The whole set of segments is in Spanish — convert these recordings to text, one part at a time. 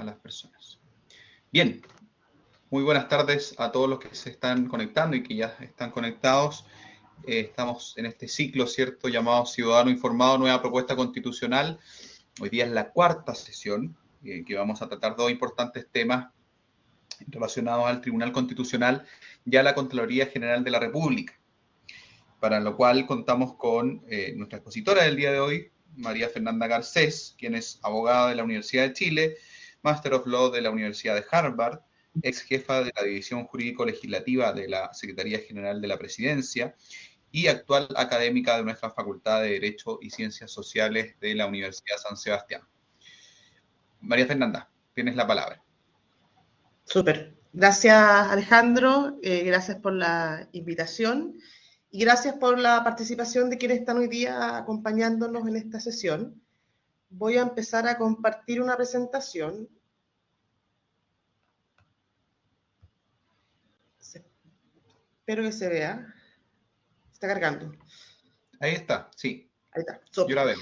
a las personas. Bien, muy buenas tardes a todos los que se están conectando y que ya están conectados. Estamos en este ciclo, ¿cierto?, llamado Ciudadano Informado, Nueva Propuesta Constitucional. Hoy día es la cuarta sesión, que vamos a tratar dos importantes temas relacionados al Tribunal Constitucional y a la Contraloría General de la República, para lo cual contamos con nuestra expositora del día de hoy, María Fernanda Garcés, quien es abogada de la Universidad de Chile, Master of Law de la Universidad de Harvard, ex jefa de la División Jurídico-Legislativa de la Secretaría General de la Presidencia y actual académica de nuestra Facultad de Derecho y Ciencias Sociales de la Universidad San Sebastián. María Fernanda, tienes la palabra. Súper. Gracias, Alejandro. Gracias por la invitación y gracias por la participación de quienes están hoy día acompañándonos en esta sesión. Voy a empezar a compartir una presentación. Espero que se vea. Está cargando. Ahí está, sí. Ahí está. Yo la veo.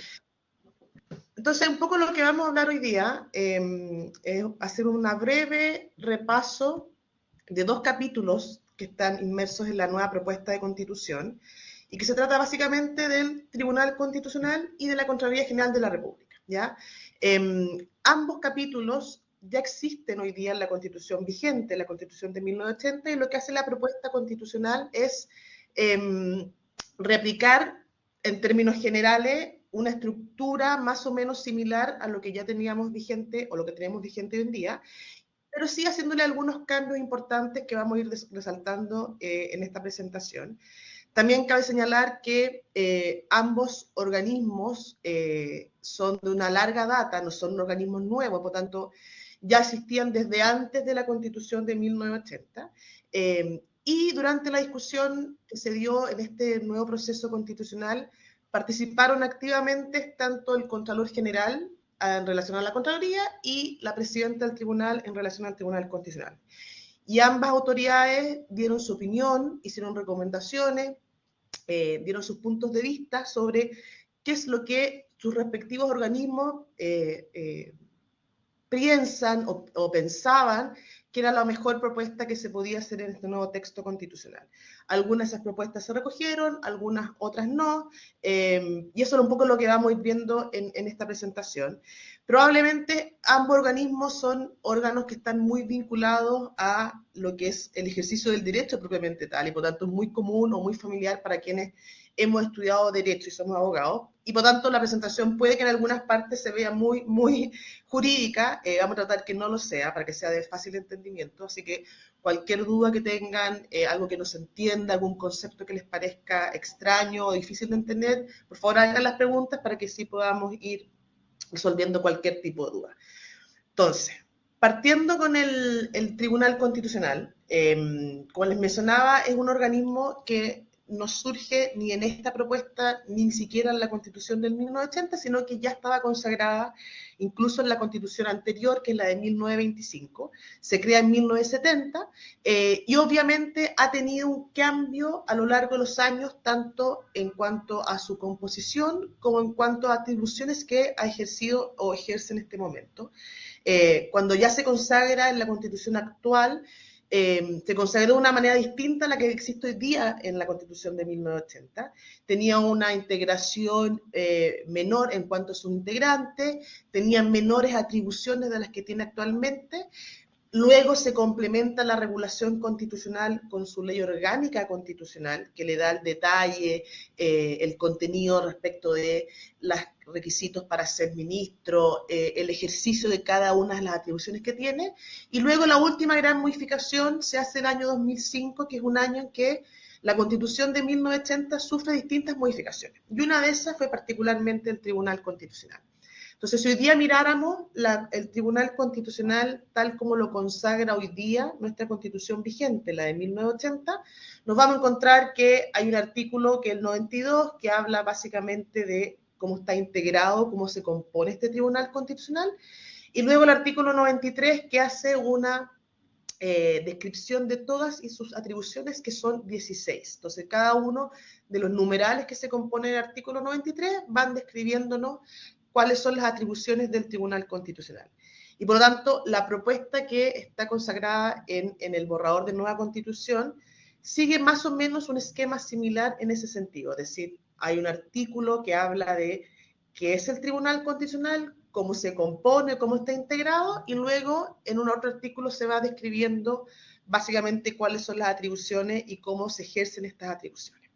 Entonces, un poco lo que vamos a hablar hoy día es hacer un breve repaso de dos capítulos que están inmersos en la nueva propuesta de Constitución y que se trata básicamente del Tribunal Constitucional y de la Contraloría General de la República, ¿ya? Ambos capítulos ya existen hoy día en la Constitución vigente, la Constitución de 1980, y lo que hace la propuesta constitucional es replicar, en términos generales, una estructura más o menos similar a lo que ya teníamos vigente o lo que tenemos vigente hoy en día, pero sí haciéndole algunos cambios importantes que vamos a ir resaltando en esta presentación. También cabe señalar que ambos organismos son de una larga data, no son organismos nuevos, por tanto, ya existían desde antes de la Constitución de 1980, y durante la discusión que se dio en este nuevo proceso constitucional, participaron activamente tanto el Contralor General en relación a la Contraloría y la Presidenta del Tribunal en relación al Tribunal Constitucional. Y ambas autoridades dieron su opinión, hicieron recomendaciones, dieron sus puntos de vista sobre qué es lo que sus respectivos organismos piensan o pensaban que era la mejor propuesta que se podía hacer en este nuevo texto constitucional. Algunas de esas propuestas se recogieron, algunas otras no, y eso es un poco lo que vamos a ir viendo en esta presentación. Probablemente ambos organismos son órganos que están muy vinculados a lo que es el ejercicio del derecho propiamente tal, y por tanto es muy común o muy familiar para quienes hemos estudiado derecho y somos abogados, y por tanto la presentación puede que en algunas partes se vea muy jurídica. Vamos a tratar que no lo sea, para que sea de fácil entendimiento, así que cualquier duda que tengan, algo que no se entienda, algún concepto que les parezca extraño o difícil de entender, por favor hagan las preguntas para que sí podamos ir resolviendo cualquier tipo de duda. Entonces, partiendo con el Tribunal Constitucional, como les mencionaba, es un organismo que no surge ni en esta propuesta, ni siquiera en la Constitución del 1980, sino que ya estaba consagrada incluso en la Constitución anterior, que es la de 1925, se crea en 1970, y obviamente ha tenido un cambio a lo largo de los años, tanto en cuanto a su composición, como en cuanto a atribuciones que ha ejercido o ejerce en este momento. Cuando ya se consagra en la Constitución actual, se consagró de una manera distinta a la que existe hoy día en la Constitución de 1980. Tenía una integración menor en cuanto a sus integrantes, tenía menores atribuciones de las que tiene actualmente. Luego se complementa la regulación constitucional con su ley orgánica constitucional, que le da el detalle, el contenido respecto de los requisitos para ser ministro, el ejercicio de cada una de las atribuciones que tiene. Y luego la última gran modificación se hace en el año 2005, que es un año en que la Constitución de 1980 sufre distintas modificaciones. Y una de esas fue particularmente el Tribunal Constitucional. Entonces, si hoy día miráramos el Tribunal Constitucional tal como lo consagra hoy día nuestra Constitución vigente, la de 1980, nos vamos a encontrar que hay un artículo, que es el 92, que habla básicamente de cómo está integrado, cómo se compone este Tribunal Constitucional, y luego el artículo 93, que hace una descripción de todas y sus atribuciones, que son 16. Entonces, cada uno de los numerales que se componen en el artículo 93 van describiéndonos cuáles son las atribuciones del Tribunal Constitucional. Y por lo tanto, la propuesta que está consagrada en el borrador de nueva Constitución sigue más o menos un esquema similar en ese sentido. Es decir, hay un artículo que habla de qué es el Tribunal Constitucional, cómo se compone, cómo está integrado, y luego en un otro artículo se va describiendo básicamente cuáles son las atribuciones y cómo se ejercen estas atribuciones.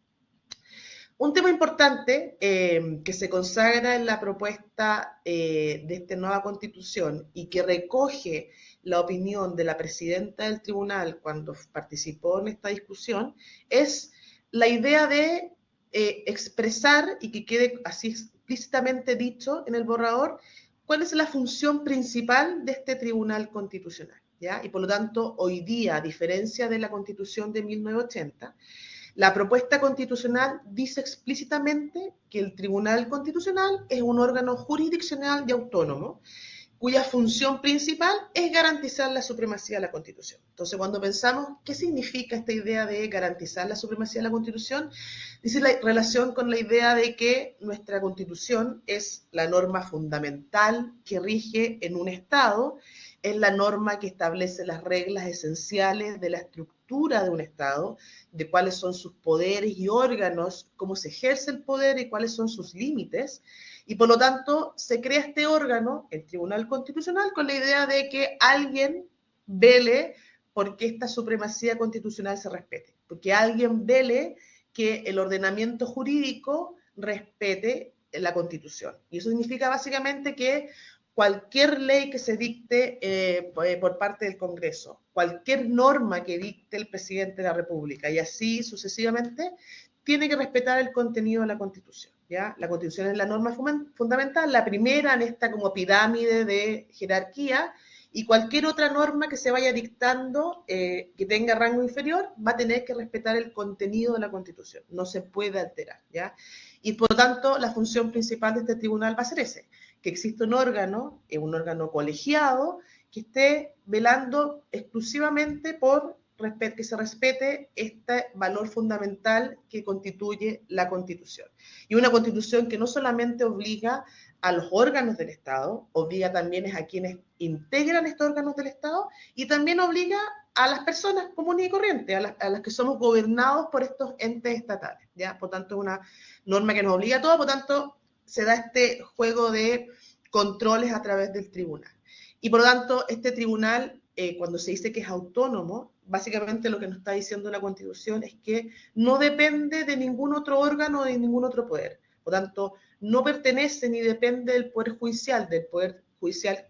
Un tema importante que se consagra en la propuesta de esta nueva Constitución y que recoge la opinión de la presidenta del tribunal cuando participó en esta discusión es la idea de expresar y que quede así explícitamente dicho en el borrador cuál es la función principal de este Tribunal Constitucional, ¿ya? Y por lo tanto, hoy día, a diferencia de la Constitución de 1980, la propuesta constitucional dice explícitamente que el Tribunal Constitucional es un órgano jurisdiccional y autónomo, cuya función principal es garantizar la supremacía de la Constitución. Entonces, cuando pensamos qué significa esta idea de garantizar la supremacía de la Constitución, dice la relación con la idea de que nuestra Constitución es la norma fundamental que rige en un Estado, es la norma que establece las reglas esenciales de la estructura de un Estado, de cuáles son sus poderes y órganos, cómo se ejerce el poder y cuáles son sus límites. Y por lo tanto, se crea este órgano, el Tribunal Constitucional, con la idea de que alguien vele porque esta supremacía constitucional se respete, porque alguien vele que el ordenamiento jurídico respete la Constitución. Y eso significa básicamente que cualquier ley que se dicte por parte del Congreso, cualquier norma que dicte el presidente de la República y así sucesivamente, tiene que respetar el contenido de la Constitución, ¿ya? La Constitución es la norma fundamental, la primera en esta como pirámide de jerarquía, y cualquier otra norma que se vaya dictando que tenga rango inferior va a tener que respetar el contenido de la Constitución, no se puede alterar, ¿ya? Y por lo tanto, la función principal de este tribunal va a ser ese, que existe un órgano colegiado, que esté velando exclusivamente por que se respete este valor fundamental que constituye la Constitución. Y una Constitución que no solamente obliga a los órganos del Estado, obliga también a quienes integran estos órganos del Estado y también obliga a las personas comunes y corrientes, a las que somos gobernados por estos entes estatales, ¿ya? Por tanto, es una norma que nos obliga a todos, por tanto, se da este juego de controles a través del tribunal. Y por lo tanto, este tribunal, cuando se dice que es autónomo, básicamente lo que nos está diciendo la Constitución es que no depende de ningún otro órgano o de ningún otro poder. Por lo tanto, no pertenece ni depende del Poder Judicial,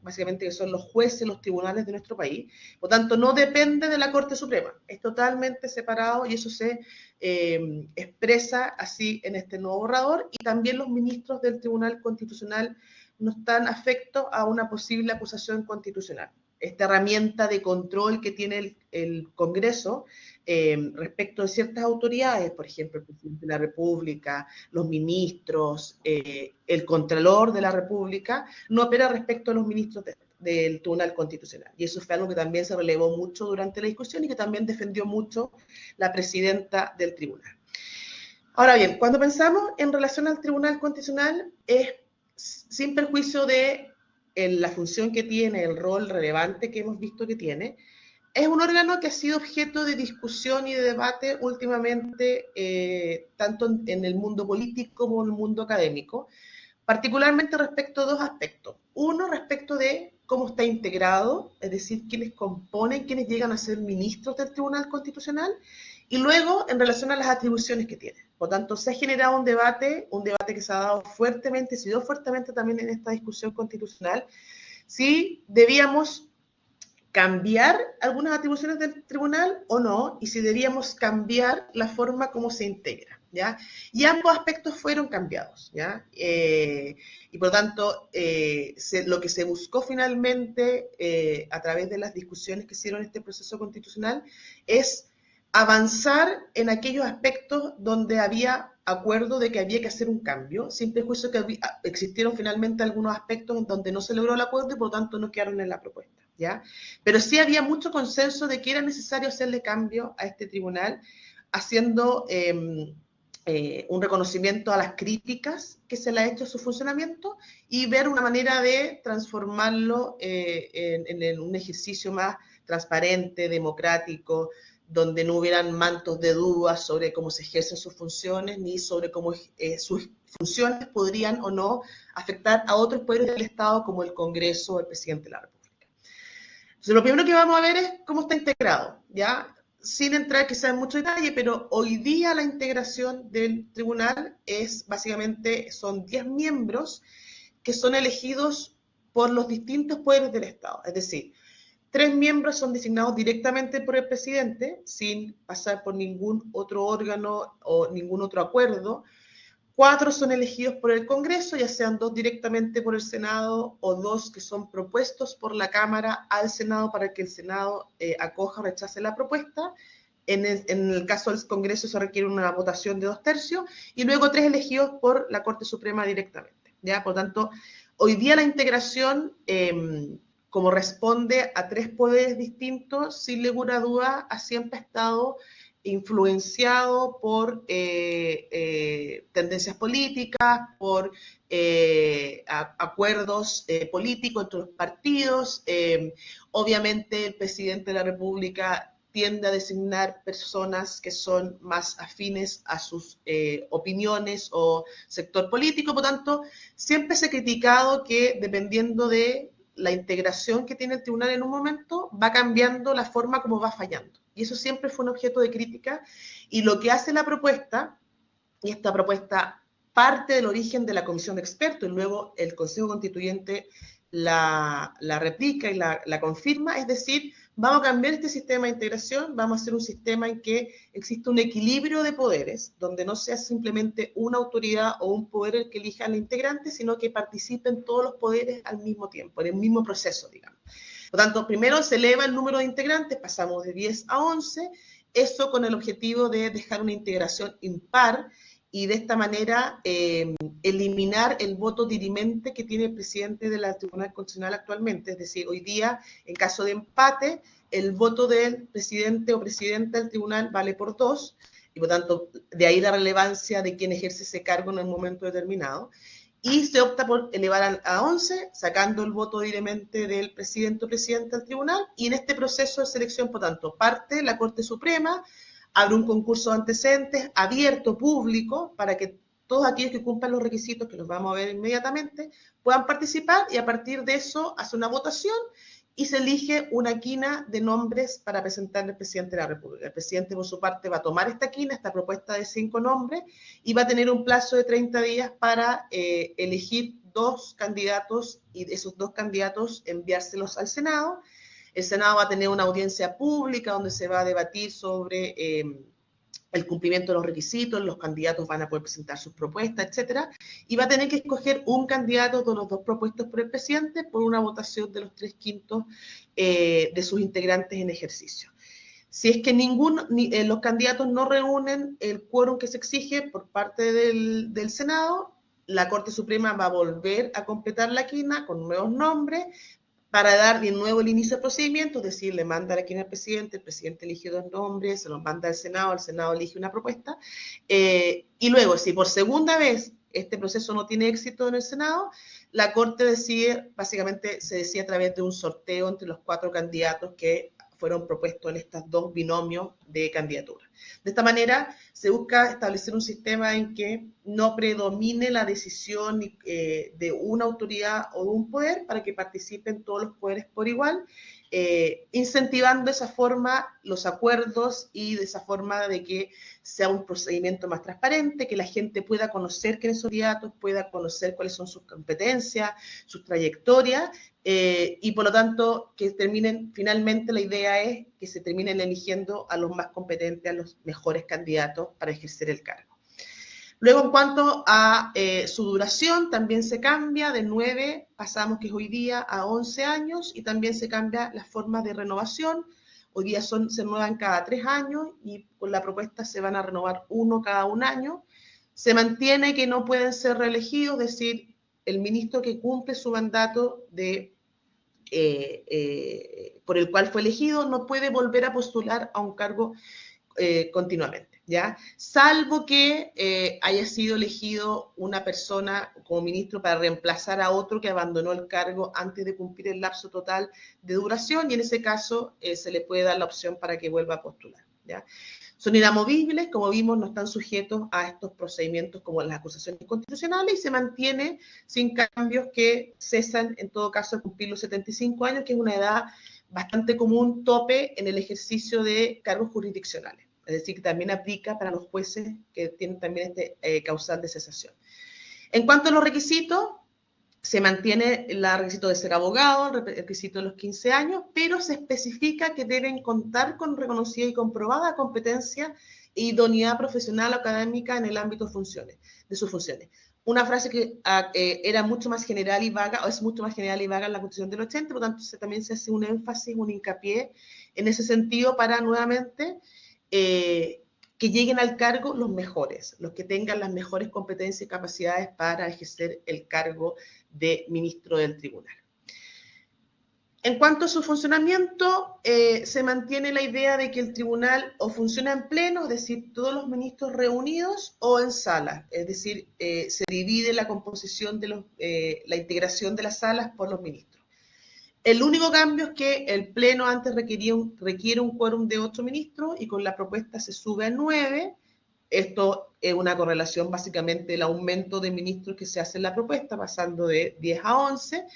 básicamente que son los jueces, los tribunales de nuestro país. Por lo tanto, no depende de la Corte Suprema. Es totalmente separado y eso se expresa así en este nuevo borrador. Y también los ministros del Tribunal Constitucional no están afectos a una posible acusación constitucional. Esta herramienta de control que tiene el Congreso respecto de ciertas autoridades, por ejemplo, el presidente de la República, los ministros, el Contralor de la República, no opera respecto a los ministros del Tribunal Constitucional. Y eso fue algo que también se relevó mucho durante la discusión y que también defendió mucho la presidenta del tribunal. Ahora bien, cuando pensamos en relación al Tribunal Constitucional, es sin perjuicio de la función que tiene, el rol relevante que hemos visto que tiene, es un órgano que ha sido objeto de discusión y de debate últimamente, tanto en el mundo político como en el mundo académico, particularmente respecto a dos aspectos. Uno, respecto de cómo está integrado, es decir, quiénes componen, quiénes llegan a ser ministros del Tribunal Constitucional, y luego en relación a las atribuciones que tiene. Por tanto, se ha generado un debate que se ha dado fuertemente, se dio fuertemente también en esta discusión constitucional, si debíamos cambiar algunas atribuciones del tribunal o no, y si debíamos cambiar la forma como se integra, ¿ya? Y ambos aspectos fueron cambiados, ¿ya? Y por lo tanto, lo que se buscó finalmente a través de las discusiones que hicieron este proceso constitucional es avanzar en aquellos aspectos donde había acuerdo de que había que hacer un cambio, sin perjuicio que existieron finalmente algunos aspectos en donde no se logró el acuerdo y por lo tanto no quedaron en la propuesta, ¿ya? Pero sí había mucho consenso de que era necesario hacerle cambio a este tribunal, haciendo un reconocimiento a las críticas que se le ha hecho a su funcionamiento y ver una manera de transformarlo en un ejercicio más transparente, democrático, donde no hubieran mantos de dudas sobre cómo se ejercen sus funciones ni sobre cómo sus funciones podrían o no afectar a otros poderes del Estado como el Congreso o el presidente de la República. Entonces, lo primero que vamos a ver es cómo está integrado, ¿ya? Sin entrar quizá en mucho detalle, pero hoy día la integración del tribunal es básicamente, son 10 miembros que son elegidos por los distintos poderes del Estado. Es decir, 3 miembros son designados directamente por el presidente, sin pasar por ningún otro órgano o ningún otro acuerdo. 4 son elegidos por el Congreso, ya sean 2 directamente por el Senado o 2 que son propuestos por la Cámara al Senado para que el Senado acoja o rechace la propuesta. En el caso del Congreso se requiere una votación de 2/3 y luego 3 elegidos por la Corte Suprema directamente, ¿ya? Por lo tanto, hoy día la integración, como responde a 3 poderes distintos, sin ninguna duda, ha siempre estado influenciado por tendencias políticas, por acuerdos políticos entre los partidos. Obviamente el presidente de la República tiende a designar personas que son más afines a sus opiniones o sector político, por tanto, siempre se ha criticado que dependiendo de la integración que tiene el tribunal en un momento, va cambiando la forma como va fallando. Y eso siempre fue un objeto de crítica. Y lo que hace la propuesta, y esta propuesta parte del origen de la comisión de expertos, y luego el Consejo Constituyente la replica y la confirma, es decir, vamos a cambiar este sistema de integración, vamos a hacer un sistema en que existe un equilibrio de poderes, donde no sea simplemente una autoridad o un poder el que elija al integrante, sino que participen todos los poderes al mismo tiempo, en el mismo proceso, digamos. Por lo tanto, primero se eleva el número de integrantes, pasamos de 10 a 11, eso con el objetivo de dejar una integración impar y de esta manera eliminar el voto dirimente que tiene el presidente de la Tribunal Constitucional actualmente. Es decir, hoy día, en caso de empate, el voto del presidente o presidenta del tribunal vale por 2, y por tanto, de ahí la relevancia de quien ejerce ese cargo en un momento determinado. Y se opta por elevar a 11, sacando el voto directamente del presidente o presidenta del tribunal, y en este proceso de selección, por tanto, parte la Corte Suprema, abre un concurso de antecedentes abierto, público, para que todos aquellos que cumplan los requisitos, que los vamos a ver inmediatamente, puedan participar, y a partir de eso hace una votación y se elige una quina de nombres para presentarle al presidente de la República. El presidente, por su parte, va a tomar esta quina, esta propuesta de 5 nombres, y va a tener un plazo de 30 días para elegir 2 candidatos, y de esos 2 candidatos enviárselos al Senado. El Senado va a tener una audiencia pública donde se va a debatir sobre el cumplimiento de los requisitos, los candidatos van a poder presentar sus propuestas, etcétera, y va a tener que escoger un candidato de los 2 propuestos por el presidente por una votación de los 3/5 de sus integrantes en ejercicio. Si es que los candidatos no reúnen el quórum que se exige por parte del Senado, la Corte Suprema va a volver a completar la quina con nuevos nombres, para dar de nuevo el inicio del procedimiento, es decir, le manda la quina al presidente, el presidente elige 2 nombres, se los manda al Senado elige una propuesta, y luego, si por segunda vez este proceso no tiene éxito en el Senado, la Corte decide, básicamente se decide a través de un sorteo entre los 4 candidatos que fueron propuestos en estos 2 binomios de candidatura. De esta manera se busca establecer un sistema en que no predomine la decisión de una autoridad o de un poder, para que participen todos los poderes por igual, incentivando de esa forma los acuerdos y de esa forma de que sea un procedimiento más transparente, que la gente pueda conocer quiénes son candidatos, pueda conocer cuáles son sus competencias, sus trayectorias, y por lo tanto que terminen, finalmente la idea es que se terminen eligiendo a los más competentes, a los mejores candidatos para ejercer el cargo. Luego, en cuanto a su duración, también se cambia de 9, pasamos que es hoy día a 11 años, y también se cambia las formas de renovación. Hoy día se renuevan cada 3 años, y con la propuesta se van a renovar uno cada 1 año. Se mantiene que no pueden ser reelegidos, es decir, el ministro que cumple su mandato por el cual fue elegido no puede volver a postular a un cargo continuamente. ¿ya? Salvo que haya sido elegido una persona como ministro para reemplazar a otro que abandonó el cargo antes de cumplir el lapso total de duración, y en ese caso se le puede dar la opción para que vuelva a postular, ¿ya? Son inamovibles, como vimos, no están sujetos a estos procedimientos como las acusaciones constitucionales, y se mantiene sin cambios, que cesan en todo caso al cumplir los 75 años, que es una edad bastante común, tope en el ejercicio de cargos jurisdiccionales. Es decir, que también aplica para los jueces que tienen también este causal de cesación. En cuanto a los requisitos, se mantiene el requisito de ser abogado, el requisito de los 15 años, pero se especifica que deben contar con reconocida y comprobada competencia e idoneidad profesional o académica en el ámbito de sus funciones. Una frase que era mucho más general y vaga, o es mucho más general y vaga en la Constitución del 80, por lo tanto también se hace un énfasis, un hincapié en ese sentido para nuevamente que lleguen al cargo los mejores, los que tengan las mejores competencias y capacidades para ejercer el cargo de ministro del tribunal. En cuanto a su funcionamiento, se mantiene la idea de que el tribunal o funciona en pleno, es decir, todos los ministros reunidos, o en salas, es decir, se divide la composición de la integración de las salas por los ministros. El único cambio es que el pleno antes requiere un quórum de 8 ministros, y con la propuesta se sube a 9. Esto es una correlación básicamente del aumento de ministros que se hace en la propuesta, pasando de 10 a 11.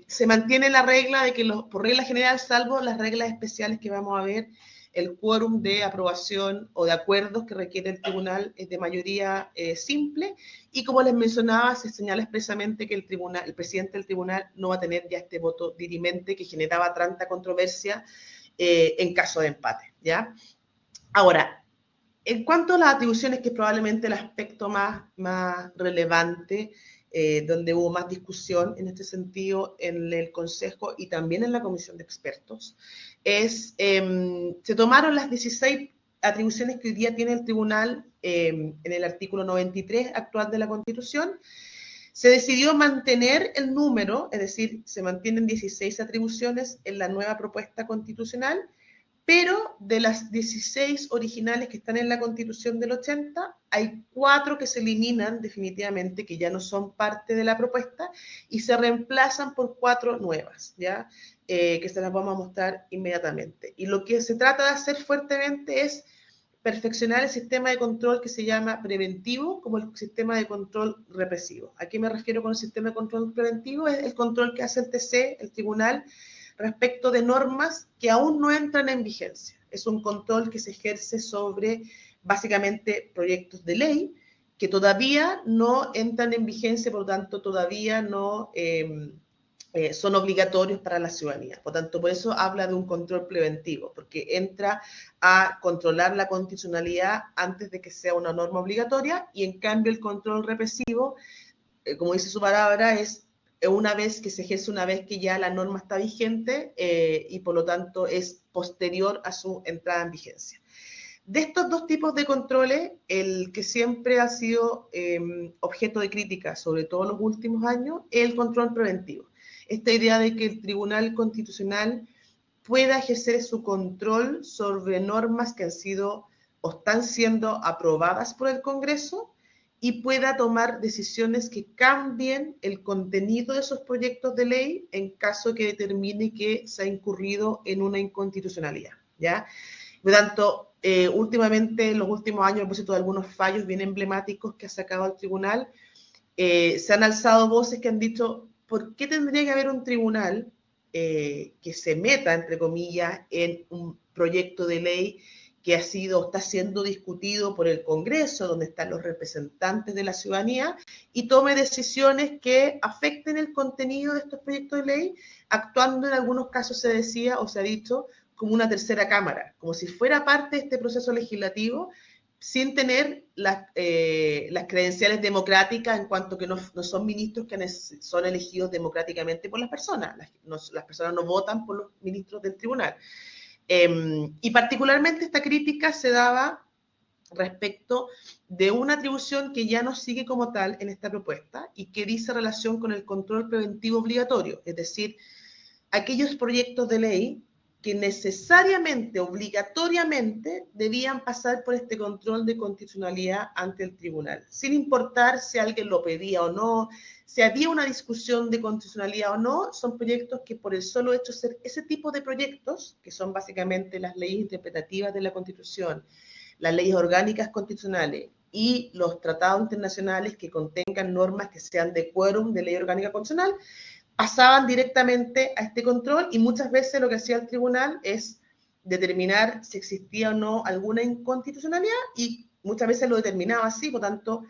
Se mantiene la regla de que, por regla general, salvo las reglas especiales que vamos a ver, el quórum de aprobación o de acuerdos que requiere el tribunal es de mayoría simple, y como les mencionaba, se señala expresamente que el presidente del tribunal no va a tener ya este voto dirimente que generaba tanta controversia en caso de empate, ¿ya? Ahora, en cuanto a las atribuciones, que es probablemente el aspecto más relevante, donde hubo más discusión en este sentido en el Consejo y también en la Comisión de Expertos, se tomaron las 16 atribuciones que hoy día tiene el Tribunal en el artículo 93 actual de la Constitución. Se decidió mantener el número, es decir, se mantienen 16 atribuciones en la nueva propuesta constitucional, pero de las 16 originales que están en la Constitución del 80, hay 4 que se eliminan definitivamente, que ya no son parte de la propuesta, y se reemplazan por 4 nuevas, ¿ya? Que se las vamos a mostrar inmediatamente. Y lo que se trata de hacer fuertemente es perfeccionar el sistema de control que se llama preventivo, como el sistema de control represivo. ¿A qué me refiero con el sistema de control preventivo? Es el control que hace el TC, el tribunal, respecto de normas que aún no entran en vigencia. Es un control que se ejerce sobre, básicamente, proyectos de ley que todavía no entran en vigencia, por lo tanto, todavía no son obligatorios para la ciudadanía. Por tanto, por eso habla de un control preventivo, porque entra a controlar la constitucionalidad antes de que sea una norma obligatoria, y en cambio el control represivo, como dice su palabra, es una vez que se ejerce, una vez que ya la norma está vigente, y por lo tanto es posterior a su entrada en vigencia. De estos dos tipos de controles, el que siempre ha sido objeto de crítica, sobre todo en los últimos años, es el control preventivo. Esta idea de que el Tribunal Constitucional pueda ejercer su control sobre normas que han sido o están siendo aprobadas por el Congreso, y pueda tomar decisiones que cambien el contenido de esos proyectos de ley en caso que determine que se ha incurrido en una inconstitucionalidad, ¿ya? Por lo tanto, últimamente, en los últimos años, a propósito de algunos fallos bien emblemáticos que ha sacado el tribunal, se han alzado voces que han dicho: ¿por qué tendría que haber un tribunal que se meta, entre comillas, en un proyecto de ley que está siendo discutido por el Congreso, donde están los representantes de la ciudadanía, y tome decisiones que afecten el contenido de estos proyectos de ley, actuando en algunos casos, se decía o se ha dicho, como una tercera cámara, como si fuera parte de este proceso legislativo, sin tener las credenciales democráticas, en cuanto que no son ministros que son elegidos democráticamente por las personas. Las personas no votan por los ministros del tribunal. Y particularmente esta crítica se daba respecto de una atribución que ya no sigue como tal en esta propuesta, y que dice relación con el control preventivo obligatorio, es decir, aquellos proyectos de ley que necesariamente, obligatoriamente, debían pasar por este control de constitucionalidad ante el tribunal, sin importar si alguien lo pedía o no, si había una discusión de constitucionalidad o no. Son proyectos que por el solo hecho de ser ese tipo de proyectos, que son básicamente las leyes interpretativas de la Constitución, las leyes orgánicas constitucionales y los tratados internacionales que contengan normas que sean de quórum de ley orgánica constitucional, pasaban directamente a este control, y muchas veces lo que hacía el tribunal es determinar si existía o no alguna inconstitucionalidad, y muchas veces lo determinaba así. Por tanto,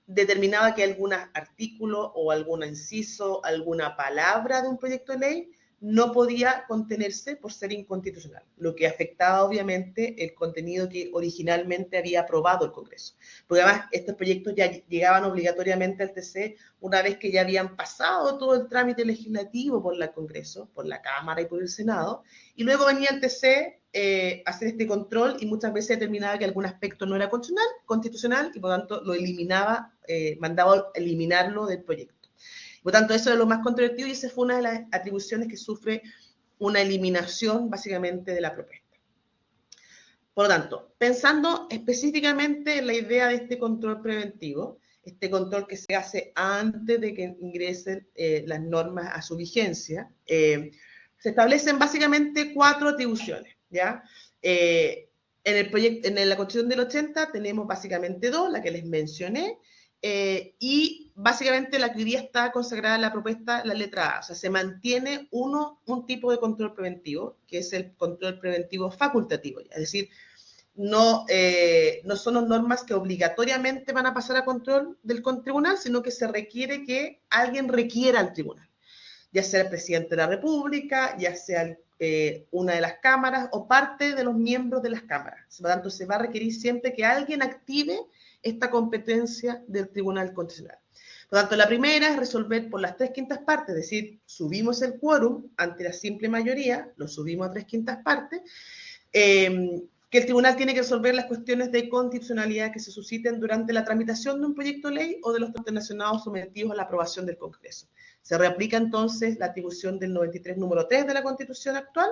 determinaba que algún artículo o algún inciso, alguna palabra de un proyecto de ley no podía contenerse por ser inconstitucional, lo que afectaba obviamente el contenido que originalmente había aprobado el Congreso. Porque además estos proyectos ya llegaban obligatoriamente al TC una vez que ya habían pasado todo el trámite legislativo por el Congreso, por la Cámara y por el Senado, y luego venía el TC a hacer este control, y muchas veces determinaba que algún aspecto no era constitucional y por tanto lo eliminaba, mandaba eliminarlo del proyecto. Por tanto, eso es lo más controvertido, y esa fue una de las atribuciones que sufre una eliminación básicamente de la propuesta. Por lo tanto, pensando específicamente en la idea de este control preventivo, este control que se hace antes de que ingresen las normas a su vigencia, se establecen básicamente 4 atribuciones, ¿ya? En la Constitución del 80 tenemos básicamente 2, la que les mencioné, y básicamente la que hoy día está consagrada en la propuesta, la letra A. O sea, se mantiene un tipo de control preventivo, que es el control preventivo facultativo, es decir, no son normas que obligatoriamente van a pasar a control del tribunal, sino que se requiere que alguien requiera al tribunal, ya sea el presidente de la República, ya sea una de las cámaras o parte de los miembros de las cámaras. Por lo tanto, se va a requerir siempre que alguien active esta competencia del Tribunal Constitucional. Por lo tanto, la primera es resolver por las 3/5 partes, es decir, subimos el quórum ante la simple mayoría, lo subimos a 3/5 partes, que el tribunal tiene que resolver las cuestiones de constitucionalidad que se susciten durante la tramitación de un proyecto de ley o de los relacionados sometidos a la aprobación del Congreso. Se reaplica entonces la atribución del 93 número 3 de la Constitución actual,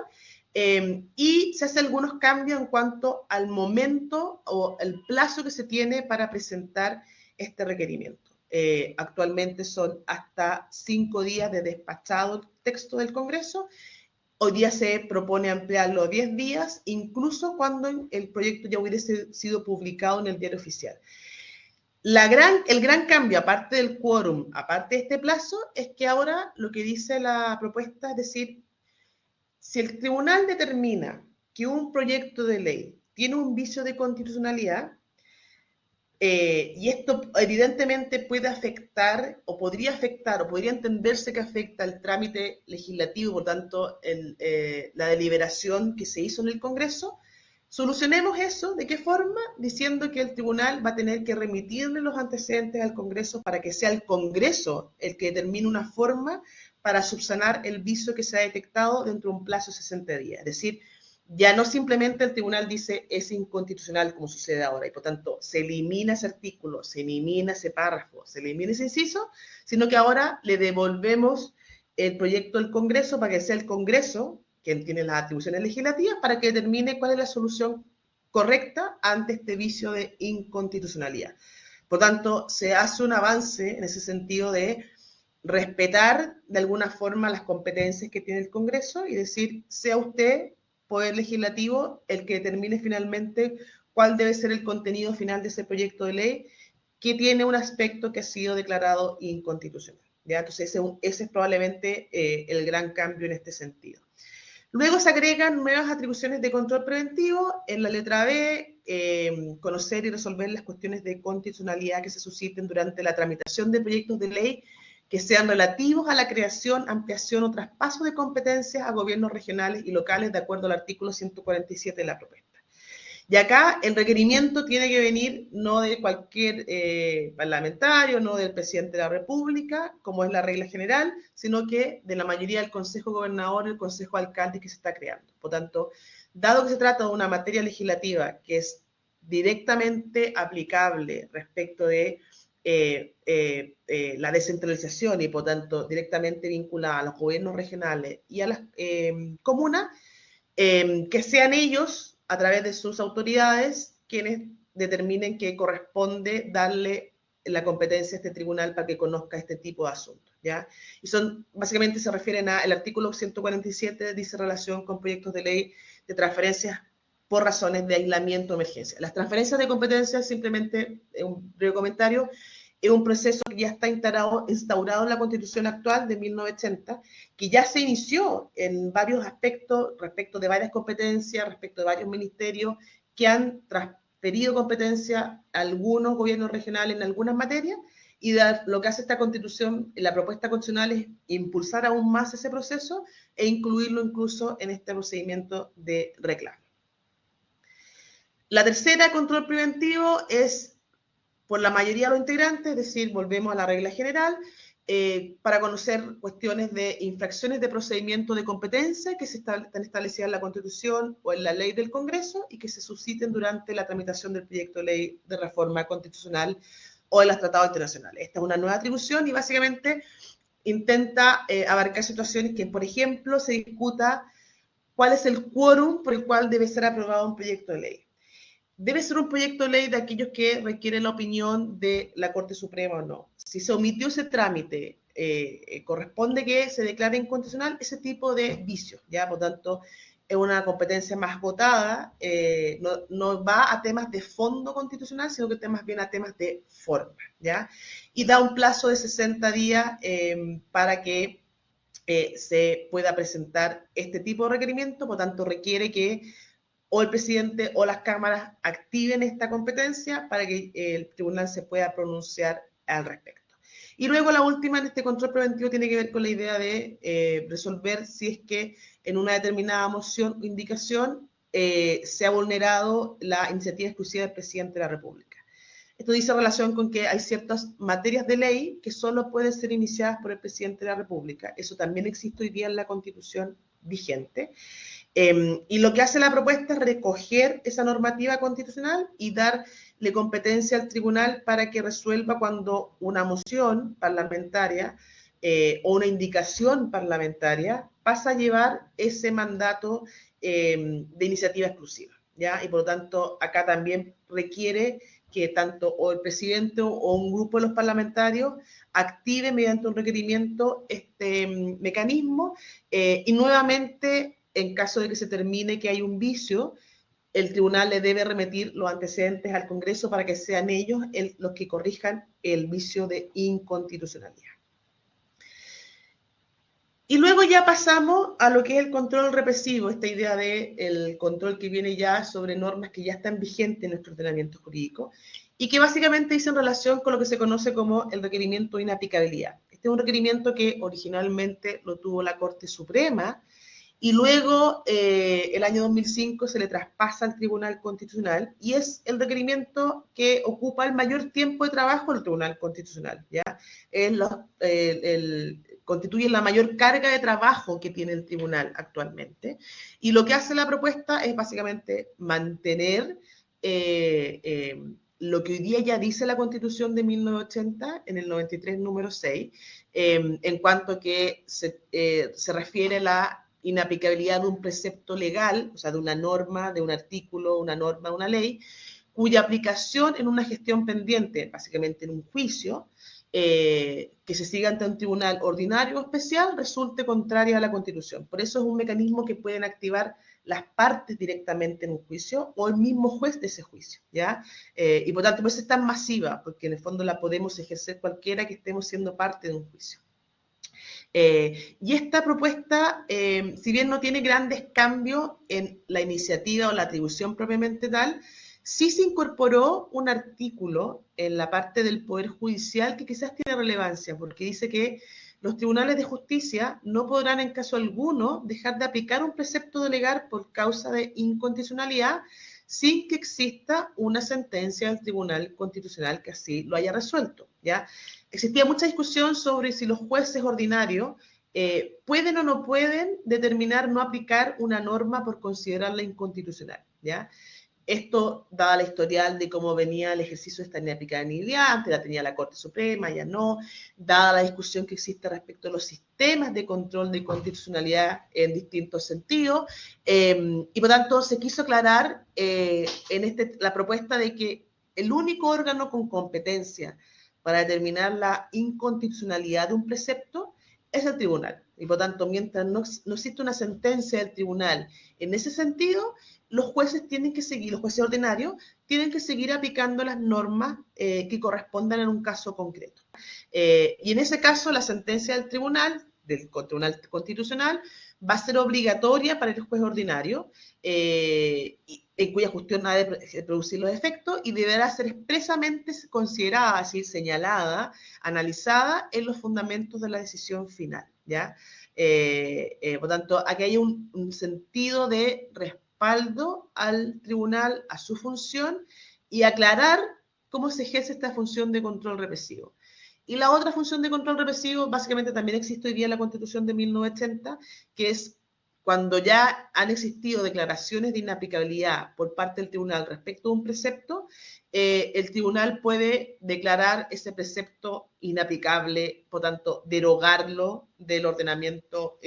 y se hace algunos cambios en cuanto al momento o el plazo que se tiene para presentar este requerimiento. Actualmente son hasta 5 días de despachado el texto del Congreso. Hoy día se propone ampliarlo a 10 días, incluso cuando el proyecto ya hubiese sido publicado en el Diario Oficial. El gran cambio, aparte del quórum, aparte de este plazo, es que ahora lo que dice la propuesta es decir, si el tribunal determina que un proyecto de ley tiene un vicio de constitucionalidad, y esto evidentemente puede afectar, o podría afectar, o podría entenderse que afecta el trámite legislativo, por tanto, la deliberación que se hizo en el Congreso, solucionemos eso. ¿De qué forma? Diciendo que el tribunal va a tener que remitirle los antecedentes al Congreso para que sea el Congreso el que determine una forma para subsanar el vicio que se ha detectado dentro de un plazo de 60 días. Es decir, ya no simplemente el tribunal dice es inconstitucional como sucede ahora, y por tanto se elimina ese artículo, se elimina ese párrafo, se elimina ese inciso, sino que ahora le devolvemos el proyecto al Congreso para que sea el Congreso quien tiene las atribuciones legislativas para que determine cuál es la solución correcta ante este vicio de inconstitucionalidad. Por tanto, se hace un avance en ese sentido de respetar de alguna forma las competencias que tiene el Congreso y decir, sea usted, Poder Legislativo, el que determine finalmente cuál debe ser el contenido final de ese proyecto de ley que tiene un aspecto que ha sido declarado inconstitucional. ¿Ya? Entonces, ese es probablemente el gran cambio en este sentido. Luego se agregan nuevas atribuciones de control preventivo. En la letra B, conocer y resolver las cuestiones de constitucionalidad que se susciten durante la tramitación de proyectos de ley que sean relativos a la creación, ampliación o traspaso de competencias a gobiernos regionales y locales de acuerdo al artículo 147 de la propuesta. Y acá el requerimiento tiene que venir no de cualquier parlamentario, no del presidente de la República, como es la regla general, sino que de la mayoría del Consejo Gobernador y el Consejo Alcalde que se está creando. Por tanto, dado que se trata de una materia legislativa que es directamente aplicable respecto de la descentralización y por tanto directamente vinculada a los gobiernos regionales y a las comunas, que sean ellos, a través de sus autoridades, quienes determinen que corresponde darle la competencia a este tribunal para que conozca este tipo de asuntos, ¿ya? Y básicamente se refieren al artículo 147, dice relación con proyectos de ley de transferencias por razones de aislamiento o emergencia. Las transferencias de competencias, simplemente un breve comentario, es un proceso que ya está instaurado en la Constitución actual de 1980, que ya se inició en varios aspectos, respecto de varias competencias, respecto de varios ministerios, que han transferido competencia a algunos gobiernos regionales en algunas materias, y lo que hace esta Constitución, la propuesta constitucional, es impulsar aún más ese proceso e incluirlo incluso en este procedimiento de reclamo. La tercera, control preventivo, es por la mayoría de los integrantes, es decir, volvemos a la regla general, para conocer cuestiones de infracciones de procedimiento de competencia que están establecidas en la Constitución o en la ley del Congreso y que se susciten durante la tramitación del proyecto de ley de reforma constitucional o de los tratados internacionales. Esta es una nueva atribución y básicamente intenta abarcar situaciones que, por ejemplo, se discuta cuál es el quórum por el cual debe ser aprobado un proyecto de ley. Debe ser un proyecto de ley de aquellos que requieren la opinión de la Corte Suprema o no. Si se omitió ese trámite, corresponde que se declare inconstitucional ese tipo de vicios, ¿ya? Por tanto, es una competencia más votada, no va a temas de fondo constitucional, sino que más bien a temas de forma, ¿ya? Y da un plazo de 60 días para que se pueda presentar este tipo de requerimiento, por tanto, requiere que o el presidente o las cámaras activen esta competencia para que el tribunal se pueda pronunciar al respecto. Y luego la última en este control preventivo tiene que ver con la idea de resolver si es que en una determinada moción o indicación se ha vulnerado la iniciativa exclusiva del presidente de la República. Esto dice relación con que hay ciertas materias de ley que solo pueden ser iniciadas por el presidente de la República. Eso también existe hoy día en la Constitución vigente. Y lo que hace la propuesta es recoger esa normativa constitucional y darle competencia al tribunal para que resuelva cuando una moción parlamentaria o una indicación parlamentaria pasa a llevar ese mandato de iniciativa exclusiva, ¿ya? Y por lo tanto, acá también requiere que tanto o el presidente o un grupo de los parlamentarios active mediante un requerimiento este mecanismo y nuevamente, en caso de que se termine que hay un vicio, el tribunal le debe remitir los antecedentes al Congreso para que sean ellos los que corrijan el vicio de inconstitucionalidad. Y luego ya pasamos a lo que es el control represivo, esta idea del control que viene ya sobre normas que ya están vigentes en nuestro ordenamiento jurídico y que básicamente dice en relación con lo que se conoce como el requerimiento de inaplicabilidad. Este es un requerimiento que originalmente lo tuvo la Corte Suprema, y luego, el año 2005, se le traspasa al Tribunal Constitucional y es el requerimiento que ocupa el mayor tiempo de trabajo del Tribunal Constitucional, ¿ya? Constituye la mayor carga de trabajo que tiene el tribunal actualmente. Y lo que hace la propuesta es básicamente mantener lo que hoy día ya dice la Constitución de 1980, en el 93, número 6, en cuanto a que se refiere a la inaplicabilidad de un precepto legal, o sea, de una norma, de un artículo, una norma, una ley, cuya aplicación en una gestión pendiente, básicamente en un juicio, que se siga ante un tribunal ordinario o especial, resulte contraria a la Constitución. Por eso es un mecanismo que pueden activar las partes directamente en un juicio o el mismo juez de ese juicio, ¿ya? Y por tanto, pues es tan masiva, porque en el fondo la podemos ejercer cualquiera que estemos siendo parte de un juicio. Y esta propuesta, si bien no tiene grandes cambios en la iniciativa o la atribución propiamente tal, sí se incorporó un artículo en la parte del Poder Judicial que quizás tiene relevancia, porque dice que los tribunales de justicia no podrán en caso alguno dejar de aplicar un precepto de legar por causa de inconstitucionalidad sin que exista una sentencia del Tribunal Constitucional que así lo haya resuelto, ¿ya? Existía mucha discusión sobre si los jueces ordinarios pueden o no pueden determinar no aplicar una norma por considerarla inconstitucional, ¿ya? Esto daba la historial de cómo venía el ejercicio de esta inaplicabilidad, antes la tenía la Corte Suprema, ya no, dada la discusión que existe respecto a los sistemas de control de constitucionalidad en distintos sentidos, y por tanto se quiso aclarar la propuesta de que el único órgano con competencia para determinar la inconstitucionalidad de un precepto es el tribunal. Y por tanto, mientras no existe una sentencia del tribunal en ese sentido, los jueces tienen que seguir, los jueces ordinarios, tienen que seguir aplicando las normas que correspondan en un caso concreto. Y en ese caso, la sentencia del Tribunal Constitucional, va a ser obligatoria para el juez ordinario, en cuya gestión ha de producir los efectos, y deberá ser expresamente considerada, es decir, señalada, analizada en los fundamentos de la decisión final, ¿ya? Por tanto, aquí hay un sentido de respaldo al tribunal, a su función, y aclarar cómo se ejerce esta función de control represivo. Y la otra función de control represivo, básicamente también existe hoy día en la Constitución de 1980, que es cuando ya han existido declaraciones de inaplicabilidad por parte del tribunal respecto a un precepto, el tribunal puede declarar ese precepto inaplicable, por tanto, derogarlo del ordenamiento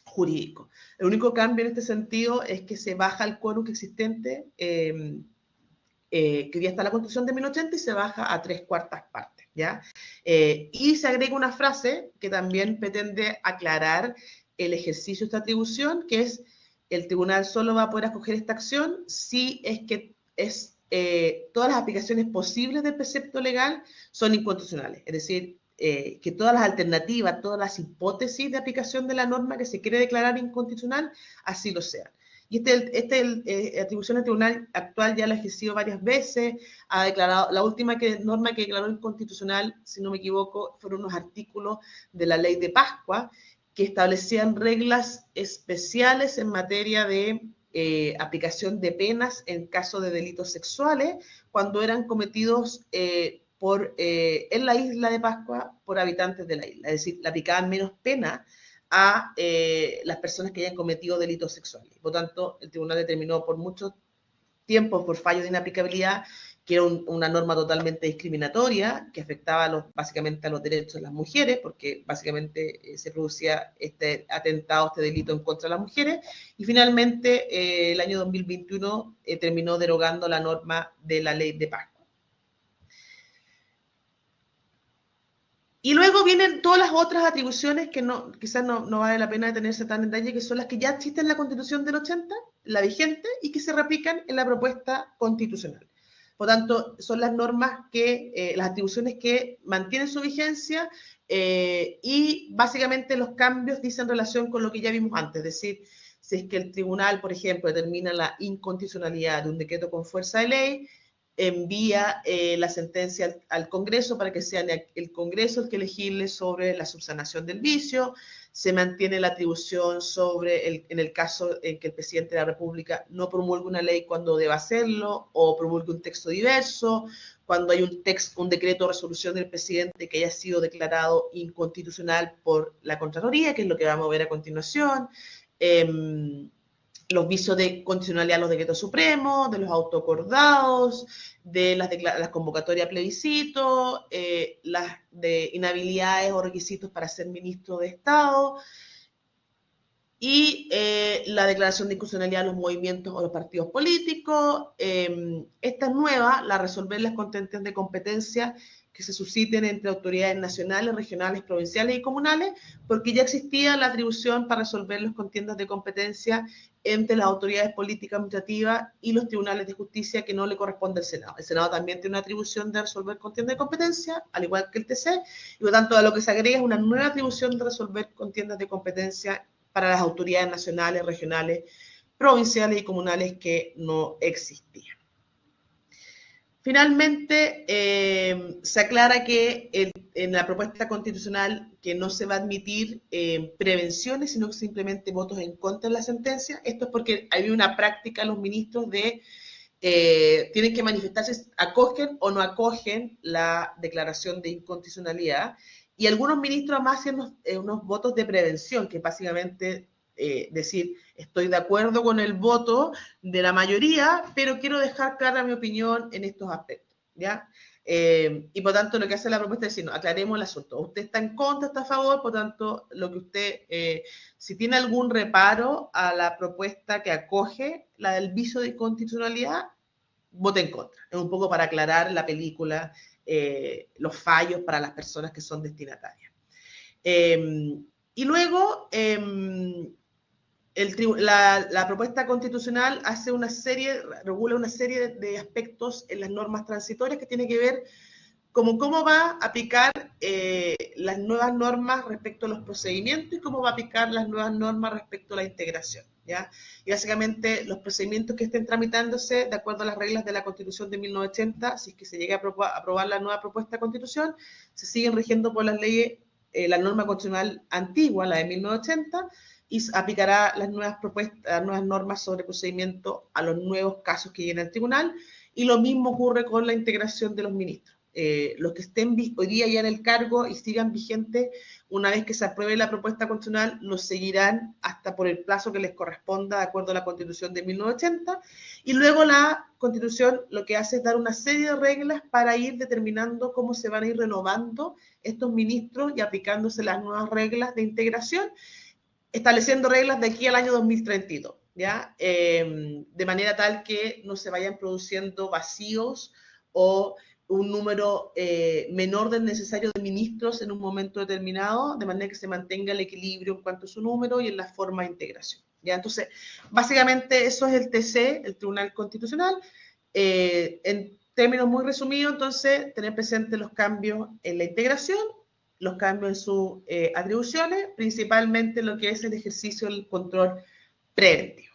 jurídico. El único cambio en este sentido es que se baja el quórum existente, que ya está en la Constitución de 1980, y se baja a 3/4 partes, ¿ya? Y se agrega una frase que también pretende aclarar el ejercicio de esta atribución, que es: el tribunal solo va a poder acoger esta acción si es que todas las aplicaciones posibles del precepto legal son inconstitucionales, es decir, que todas las alternativas, todas las hipótesis de aplicación de la norma que se quiere declarar inconstitucional, así lo sean. Y atribución al tribunal actual ya la ha ejercido varias veces, ha declarado, la última norma que declaró inconstitucional, si no me equivoco, fueron unos artículos de la ley de Pascua, que establecían reglas especiales en materia de aplicación de penas en caso de delitos sexuales, cuando eran cometidos en la isla de Pascua por habitantes de la isla. Es decir, le aplicaban menos pena a las personas que hayan cometido delitos sexuales. Por tanto, el tribunal determinó por mucho tiempo, por fallo de inaplicabilidad, que era una norma totalmente discriminatoria, que afectaba básicamente a los derechos de las mujeres, porque básicamente se producía este atentado, este delito en contra de las mujeres, y finalmente el año 2021 terminó derogando la norma de la ley de Pascua. Y luego vienen todas las otras atribuciones que quizás no vale la pena detenerse tan en detalle, que son las que ya existen en la Constitución del 80, la vigente, y que se replican en la propuesta constitucional. Por tanto, son las normas las atribuciones que mantienen su vigencia, y básicamente los cambios dicen relación con lo que ya vimos antes, es decir, si es que el tribunal, por ejemplo, determina la inconstitucionalidad de un decreto con fuerza de ley, envía la sentencia al Congreso para que sea el Congreso el que legisle sobre la subsanación del vicio. Se mantiene la atribución en el caso en que el presidente de la República no promulgue una ley cuando deba hacerlo, o promulgue un texto diverso, cuando hay un decreto o resolución del presidente que haya sido declarado inconstitucional por la Contraloría, que es lo que vamos a ver a continuación. Los vicios de constitucionalidad de los decretos supremos, de los autoacordados, de las convocatorias a plebiscito, las de inhabilidades o requisitos para ser ministro de Estado, y la declaración de inconstitucionalidad de los movimientos o los partidos políticos. Esta es nueva, la resolver las contenciones de competencia que se susciten entre autoridades nacionales, regionales, provinciales y comunales, porque ya existía la atribución para resolver las contiendas de competencia entre las autoridades políticas administrativas y los tribunales de justicia, que no le corresponde al Senado. El Senado también tiene una atribución de resolver contiendas de competencia, al igual que el TC, y por lo tanto a lo que se agrega es una nueva atribución de resolver contiendas de competencia para las autoridades nacionales, regionales, provinciales y comunales que no existían. Finalmente, se aclara que en la propuesta constitucional que no se va a admitir prevenciones, sino simplemente votos en contra de la sentencia. Esto es porque hay una práctica los ministros tienen que manifestarse si acogen o no acogen la declaración de inconstitucionalidad, y algunos ministros además hacen unos votos de prevención, que básicamente decir, estoy de acuerdo con el voto de la mayoría, pero quiero dejar clara mi opinión en estos aspectos, ¿ya? Y por tanto, lo que hace la propuesta es decir, no, aclaremos el asunto. Usted está en contra, está a favor, por tanto, lo que usted, si tiene algún reparo a la propuesta que acoge la del vicio de constitucionalidad, vote en contra. Es un poco para aclarar la película, los fallos para las personas que son destinatarias. Y luego, la propuesta constitucional hace una serie, regula una serie de aspectos en las normas transitorias que tiene que ver como cómo va a aplicar las nuevas normas respecto a los procedimientos y cómo va a aplicar las nuevas normas respecto a la integración, ¿ya? Y básicamente los procedimientos que estén tramitándose de acuerdo a las reglas de la Constitución de 1980, si es que se llega a aprobar la nueva propuesta de Constitución, se siguen rigiendo por las leyes, la norma constitucional antigua, la de 1980, y aplicará las nuevas propuestas, las nuevas normas sobre procedimiento a los nuevos casos que lleguen al tribunal, y lo mismo ocurre con la integración de los ministros. Los que estén hoy día ya en el cargo y sigan vigentes, una vez que se apruebe la propuesta constitucional, los seguirán hasta por el plazo que les corresponda de acuerdo a la Constitución de 1980, y luego la Constitución lo que hace es dar una serie de reglas para ir determinando cómo se van a ir renovando estos ministros y aplicándose las nuevas reglas de integración, estableciendo reglas de aquí al año 2032, ¿ya? De manera tal que no se vayan produciendo vacíos o un número menor del necesario de ministros en un momento determinado, de manera que se mantenga el equilibrio en cuanto a su número y en la forma de integración, ¿ya? Entonces, básicamente eso es el TC, el Tribunal Constitucional. En términos muy resumidos, entonces, tener presente los cambios en la integración, los cambios en sus atribuciones, principalmente lo que es el ejercicio del control preventivo.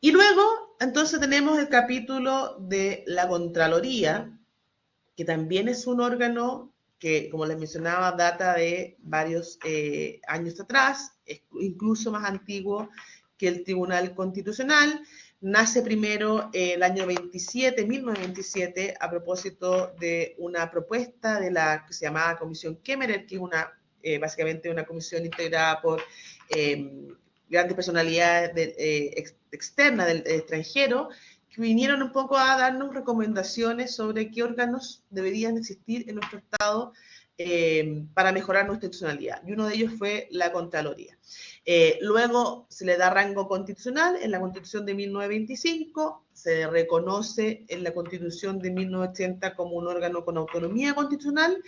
Y luego, entonces, tenemos el capítulo de la Contraloría, que también es un órgano que, como les mencionaba, data de varios años atrás, es incluso más antiguo que el Tribunal Constitucional. Nace primero el año 1927, a propósito de una propuesta de la que se llamaba Comisión Kemmerer, que es básicamente una comisión integrada por grandes personalidades externas del extranjero, que vinieron un poco a darnos recomendaciones sobre qué órganos deberían existir en nuestro Estado para mejorar nuestra institucionalidad. Y uno de ellos fue la Contraloría. Luego se le da rango constitucional en la Constitución de 1925, se reconoce en la Constitución de 1980 como un órgano con autonomía constitucional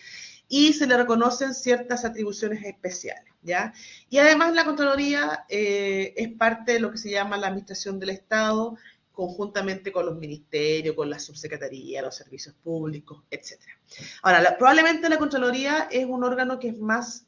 y se le reconocen ciertas atribuciones especiales, ¿ya? Y además la Contraloría es parte de lo que se llama la Administración del Estado, conjuntamente con los ministerios, con la subsecretaría, los servicios públicos, etc. Ahora, probablemente la Contraloría es un órgano que es más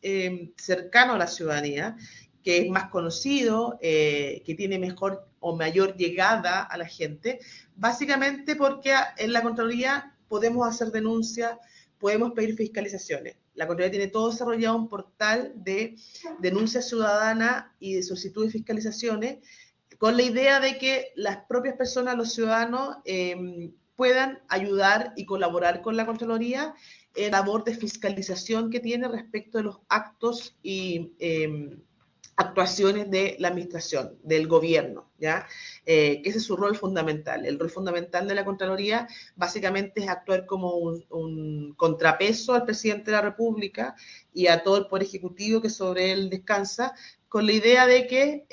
cercano a la ciudadanía, que es más conocido, que tiene mejor o mayor llegada a la gente, básicamente porque en la Contraloría podemos hacer denuncias, podemos pedir fiscalizaciones. La Contraloría tiene todo desarrollado un portal de denuncia ciudadana y de solicitud de fiscalizaciones, con la idea de que las propias personas, los ciudadanos, puedan ayudar y colaborar con la Contraloría en la labor de fiscalización que tiene respecto de los actos y actuaciones de la administración, del gobierno, ¿ya? Que ese es su rol fundamental. El rol fundamental de la Contraloría básicamente es actuar como un contrapeso al presidente de la República y a todo el poder ejecutivo que sobre él descansa, con la idea de que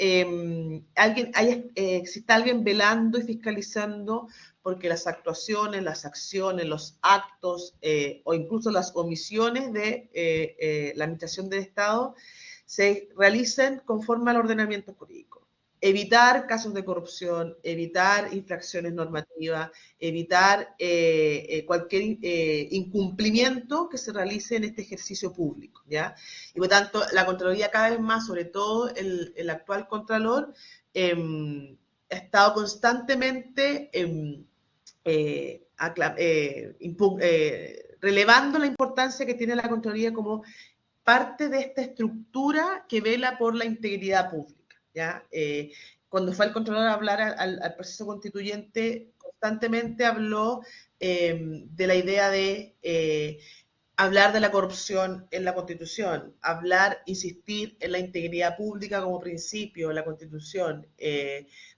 exista alguien velando y fiscalizando porque las actuaciones, las acciones, los actos o incluso las omisiones de la administración del Estado se realicen conforme al ordenamiento jurídico. Evitar casos de corrupción, evitar infracciones normativas, evitar cualquier incumplimiento que se realice en este ejercicio público, ¿ya? Y por tanto, la Contraloría cada vez más, sobre todo el actual Contralor, ha estado constantemente relevando la importancia que tiene la Contraloría como parte de esta estructura que vela por la integridad pública, ¿ya? Cuando fue el Contralor a hablar al proceso constituyente, constantemente habló de la idea de hablar de la corrupción en la Constitución, insistir en la integridad pública como principio en la Constitución,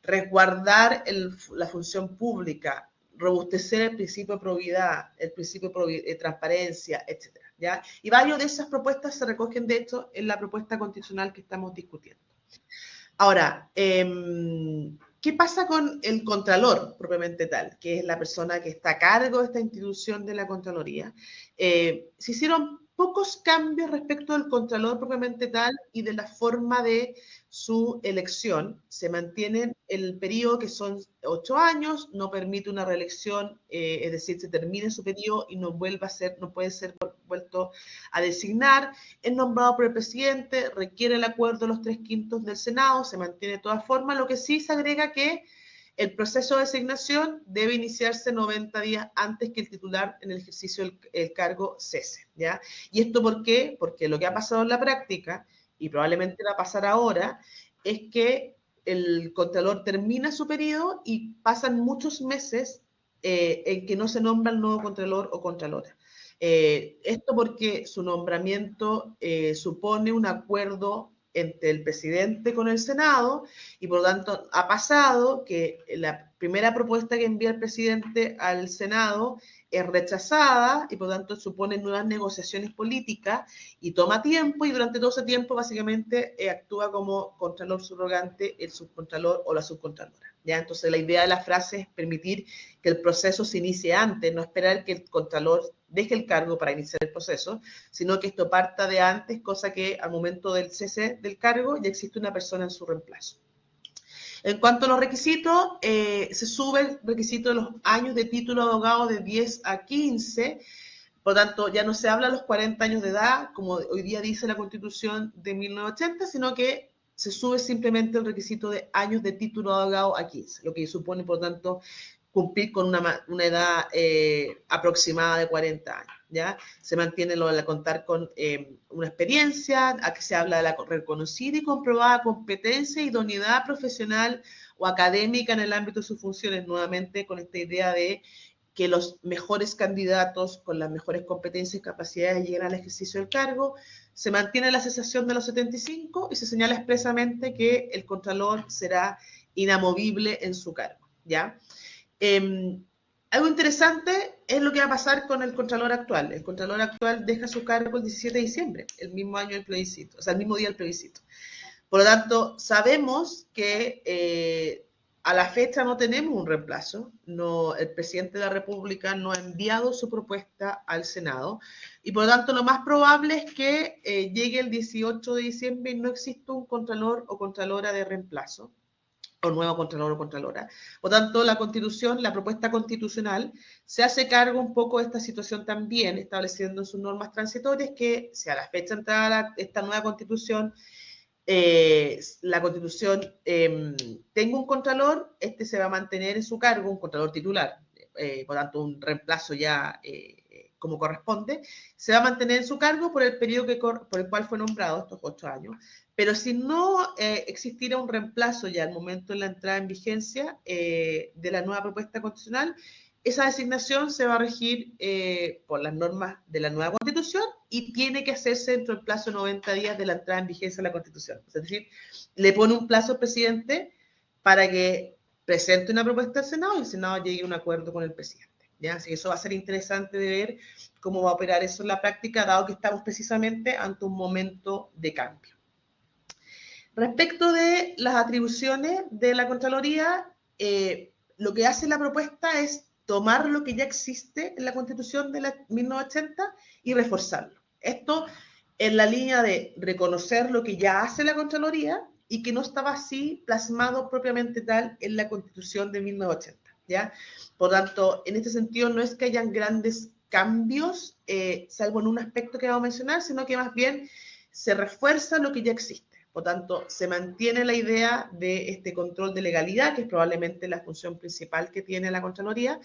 resguardar la función pública, robustecer el principio de probidad, el principio de transparencia, etcétera, ¿ya? Y varias de esas propuestas se recogen, de hecho, en la propuesta constitucional que estamos discutiendo. Ahora, ¿qué pasa con el Contralor propiamente tal, que es la persona que está a cargo de esta institución de la Contraloría? Se hicieron pocos cambios respecto del Contralor propiamente tal y de la forma de su elección. Se mantiene el periodo, que son 8 años, no permite una reelección, es decir, se termina su periodo y no vuelve a ser, no puede ser vuelto a designar. Es nombrado por el presidente, requiere el acuerdo de los 3/5 del Senado, se mantiene de todas formas. Lo que sí se agrega que el proceso de designación debe iniciarse 90 días antes que el titular en el ejercicio del cargo cese, ¿ya? ¿Y esto por qué? Porque lo que ha pasado en la práctica, y probablemente va a pasar ahora, es que el Contralor termina su periodo y pasan muchos meses en que no se nombra el nuevo Contralor o Contralora. Esto porque su nombramiento supone un acuerdo entre el presidente con el Senado, y por lo tanto ha pasado que la primera propuesta que envía el presidente al Senado es rechazada y por lo tanto supone nuevas negociaciones políticas y toma tiempo, y durante todo ese tiempo básicamente actúa como contralor subrogante el subcontralor o la subcontralora, ¿ya? Entonces la idea de la frase es permitir que el proceso se inicie antes, no esperar que el contralor deje el cargo para iniciar el proceso, sino que esto parta de antes, cosa que al momento del cese del cargo ya existe una persona en su reemplazo. En cuanto a los requisitos, se sube el requisito de los años de título de abogado de 10 a 15, por lo tanto ya no se habla de los 40 años de edad, como hoy día dice la Constitución de 1980, sino que se sube simplemente el requisito de años de título de abogado a 15, lo que supone, por lo tanto, cumplir con una edad aproximada de 40 años, ¿ya? Se mantiene lo de contar con una experiencia, aquí se habla de la reconocida y comprobada competencia e idoneidad profesional o académica en el ámbito de sus funciones, nuevamente con esta idea de que los mejores candidatos con las mejores competencias y capacidades lleguen al ejercicio del cargo. Se mantiene la cesación de los 75 y se señala expresamente que el Contralor será inamovible en su cargo, ¿ya? Algo interesante es lo que va a pasar con el Contralor actual. El Contralor actual deja su cargo el 17 de diciembre, el mismo año del plebiscito, o sea, el mismo día del plebiscito. Por lo tanto, sabemos que a la fecha no tenemos un reemplazo. No, el presidente de la República no ha enviado su propuesta al Senado y por lo tanto lo más probable es que llegue el 18 de diciembre y no exista un Contralor o Contralora de reemplazo, o nuevo Contralor o Contralora. Por tanto, la Constitución, la propuesta constitucional, se hace cargo un poco de esta situación también, estableciendo en sus normas transitorias que si a la fecha de entrada esta nueva Constitución, la Constitución tenga un Contralor, este se va a mantener en su cargo, un Contralor titular, por tanto un reemplazo ya como corresponde, se va a mantener en su cargo por el periodo por el cual fue nombrado, estos 8 años. Pero si no existiera un reemplazo ya al momento de la entrada en vigencia de la nueva propuesta constitucional, esa designación se va a regir por las normas de la nueva Constitución y tiene que hacerse dentro del plazo de 90 días de la entrada en vigencia de la Constitución. Es decir, le pone un plazo al presidente para que presente una propuesta al Senado y el Senado llegue a un acuerdo con el presidente, ¿ya? Así que eso va a ser interesante de ver cómo va a operar eso en la práctica, dado que estamos precisamente ante un momento de cambio. Respecto de las atribuciones de la Contraloría, lo que hace la propuesta es tomar lo que ya existe en la Constitución de 1980 y reforzarlo. Esto en la línea de reconocer lo que ya hace la Contraloría y que no estaba así plasmado propiamente tal en la Constitución de 1980, ¿ya? Por tanto, en este sentido no es que hayan grandes cambios, salvo en un aspecto que vamos a mencionar, sino que más bien se refuerza lo que ya existe. Por tanto, se mantiene la idea de este control de legalidad, que es probablemente la función principal que tiene la Contraloría,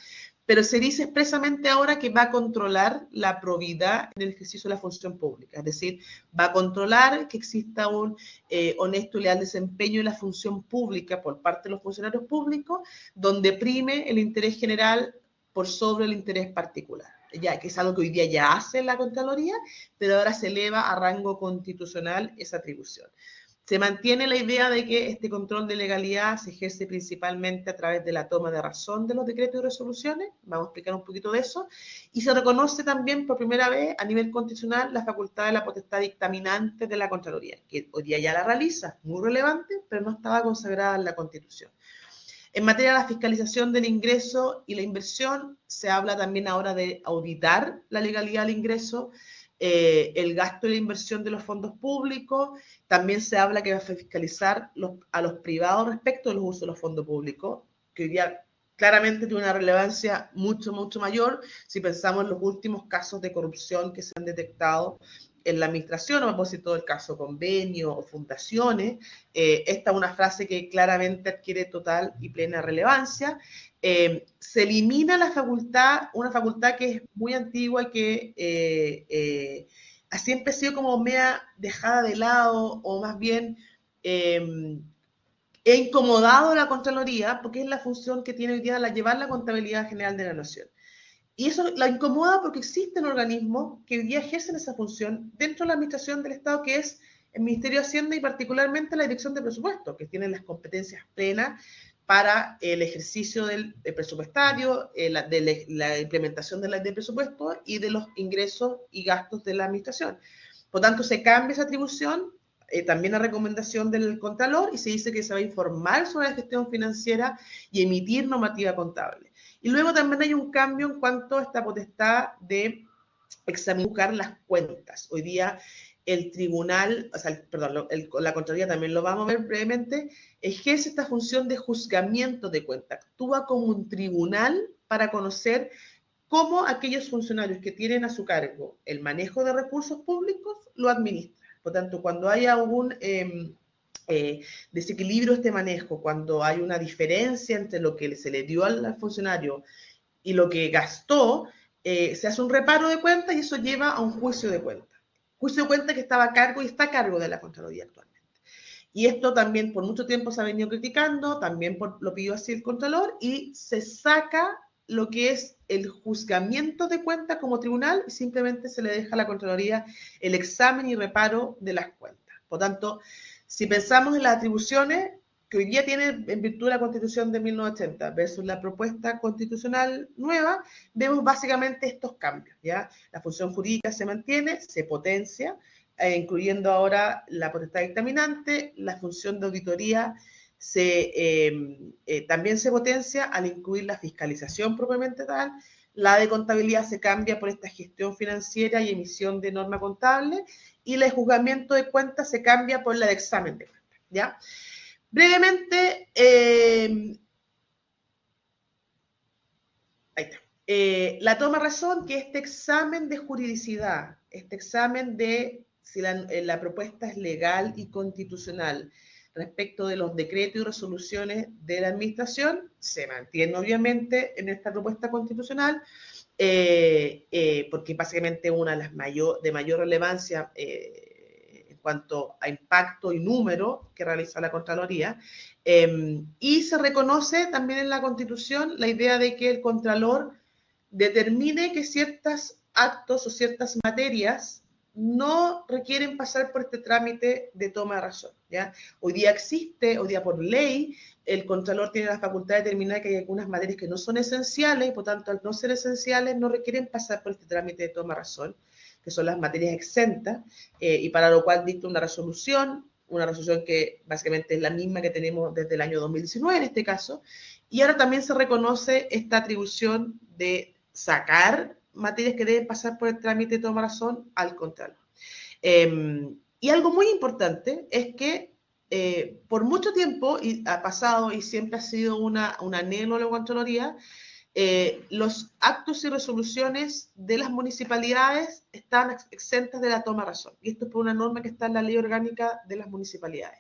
pero se dice expresamente ahora que va a controlar la probidad en el ejercicio de la función pública, es decir, va a controlar que exista un honesto y leal desempeño de la función pública por parte de los funcionarios públicos, donde prime el interés general por sobre el interés particular. ya, que es algo que hoy día ya hace la Contraloría, pero ahora se eleva a rango constitucional esa atribución. Se mantiene la idea de que este control de legalidad se ejerce principalmente a través de la toma de razón de los decretos y resoluciones, vamos a explicar un poquito de eso, y se reconoce también por primera vez a nivel constitucional la facultad de la potestad dictaminante de la Contraloría, que hoy día ya la realiza, muy relevante, pero no estaba consagrada en la Constitución. En materia de la fiscalización del ingreso y la inversión, se habla también ahora de auditar la legalidad del ingreso, el gasto y la inversión de los fondos públicos. También se habla que va a fiscalizar a los privados respecto del uso de los fondos públicos, que hoy día claramente tiene una relevancia mucho, mucho mayor si pensamos en los últimos casos de corrupción que se han detectado en la administración, o a propósito del caso convenio o fundaciones. Esta es una frase que claramente adquiere total y plena relevancia. Se elimina la facultad, una facultad que es muy antigua y que siempre ha sido como media dejada de lado, o más bien he incomodado a la Contraloría, porque es la función que tiene hoy día llevar la contabilidad general de la Nación. Y eso la incomoda porque existen organismos que hoy día ejercen esa función dentro de la administración del Estado, que es el Ministerio de Hacienda y particularmente la Dirección de Presupuesto, que tienen las competencias plenas para el ejercicio del presupuestario, de la implementación de la ley de presupuesto y de los ingresos y gastos de la administración. Por tanto, se cambia esa atribución, también a recomendación del Contralor, y se dice que se va a informar sobre la gestión financiera y emitir normativa contable. Y luego también hay un cambio en cuanto a esta potestad de examinar las cuentas. Hoy día el tribunal, o sea, perdón, la Contraloría también lo vamos a ver brevemente, ejerce esta función de juzgamiento de cuentas. Actúa como un tribunal para conocer cómo aquellos funcionarios que tienen a su cargo el manejo de recursos públicos lo administran. Por tanto, cuando haya algún desequilibrio este manejo, cuando hay una diferencia entre lo que se le dio al funcionario y lo que gastó, se hace un reparo de cuentas y eso lleva a un juicio de cuentas. Juicio de cuentas que estaba a cargo y está a cargo de la Contraloría actualmente. Y esto también por mucho tiempo se ha venido criticando, también lo pidió así el Contralor, y se saca lo que es el juzgamiento de cuentas como tribunal y simplemente se le deja a la Contraloría el examen y reparo de las cuentas. Por tanto, si pensamos en las atribuciones que hoy día tiene en virtud de la Constitución de 1980 versus la propuesta constitucional nueva, vemos básicamente estos cambios, ¿ya? La función jurídica se mantiene, se potencia, incluyendo ahora la potestad dictaminante, la función de auditoría también se potencia al incluir la fiscalización propiamente tal, la de contabilidad se cambia por esta gestión financiera y emisión de norma contable, y el juzgamiento de cuentas se cambia por la de examen de cuentas, ¿ya? Brevemente, ahí está. La toma razón, que este examen de juridicidad, este examen de si la propuesta es legal y constitucional respecto de los decretos y resoluciones de la administración, se mantiene obviamente en esta propuesta constitucional, porque básicamente una de las de mayor relevancia en cuanto a impacto y número que realiza la Contraloría, y se reconoce también en la Constitución la idea de que el Contralor determine que ciertos actos o ciertas materias no requieren pasar por este trámite de toma de razón, ¿ya? Hoy día por ley, el Contralor tiene la facultad de determinar que hay algunas materias que no son esenciales y por tanto al no ser esenciales no requieren pasar por este trámite de toma de razón, que son las materias exentas, y para lo cual dicta una resolución que básicamente es la misma que tenemos desde el año 2019 en este caso, y ahora también se reconoce esta atribución de sacar materias que deben pasar por el trámite de toma de razón al Contralor. Y algo muy importante es que por mucho tiempo ha pasado y siempre ha sido un anhelo de la Contraloría, los actos y resoluciones de las municipalidades están exentas de la toma de razón. Y esto es por una norma que está en la Ley Orgánica de las Municipalidades.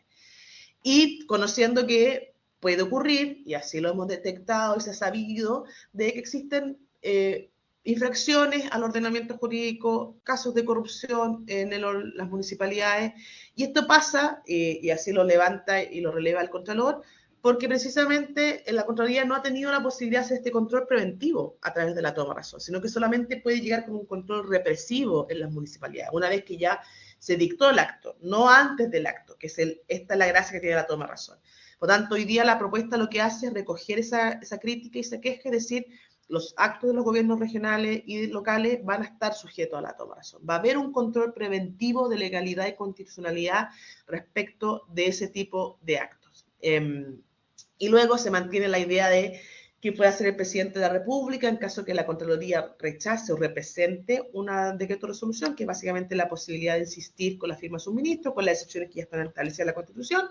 Y conociendo que puede ocurrir, y así lo hemos detectado y se ha sabido, de que existen infracciones al ordenamiento jurídico, casos de corrupción en las municipalidades, y esto pasa, y así lo levanta y lo releva el Contralor, porque precisamente la Contraloría no ha tenido la posibilidad de hacer este control preventivo a través de la toma de razón, sino que solamente puede llegar con un control represivo en las municipalidades, una vez que ya se dictó el acto, no antes del acto, que es esta es la gracia que tiene la toma de razón. Por tanto, hoy día la propuesta lo que hace es recoger esa crítica y esa queja, es decir, los actos de los gobiernos regionales y locales van a estar sujetos a la toma de razón. Va a haber un control preventivo de legalidad y constitucionalidad respecto de ese tipo de actos. Y luego se mantiene la idea de que pueda ser el presidente de la República en caso que la Contraloría rechace o represente una decreto de resolución, que es básicamente la posibilidad de insistir con la firma de suministro, con las excepciones que ya están establecidas en la Constitución.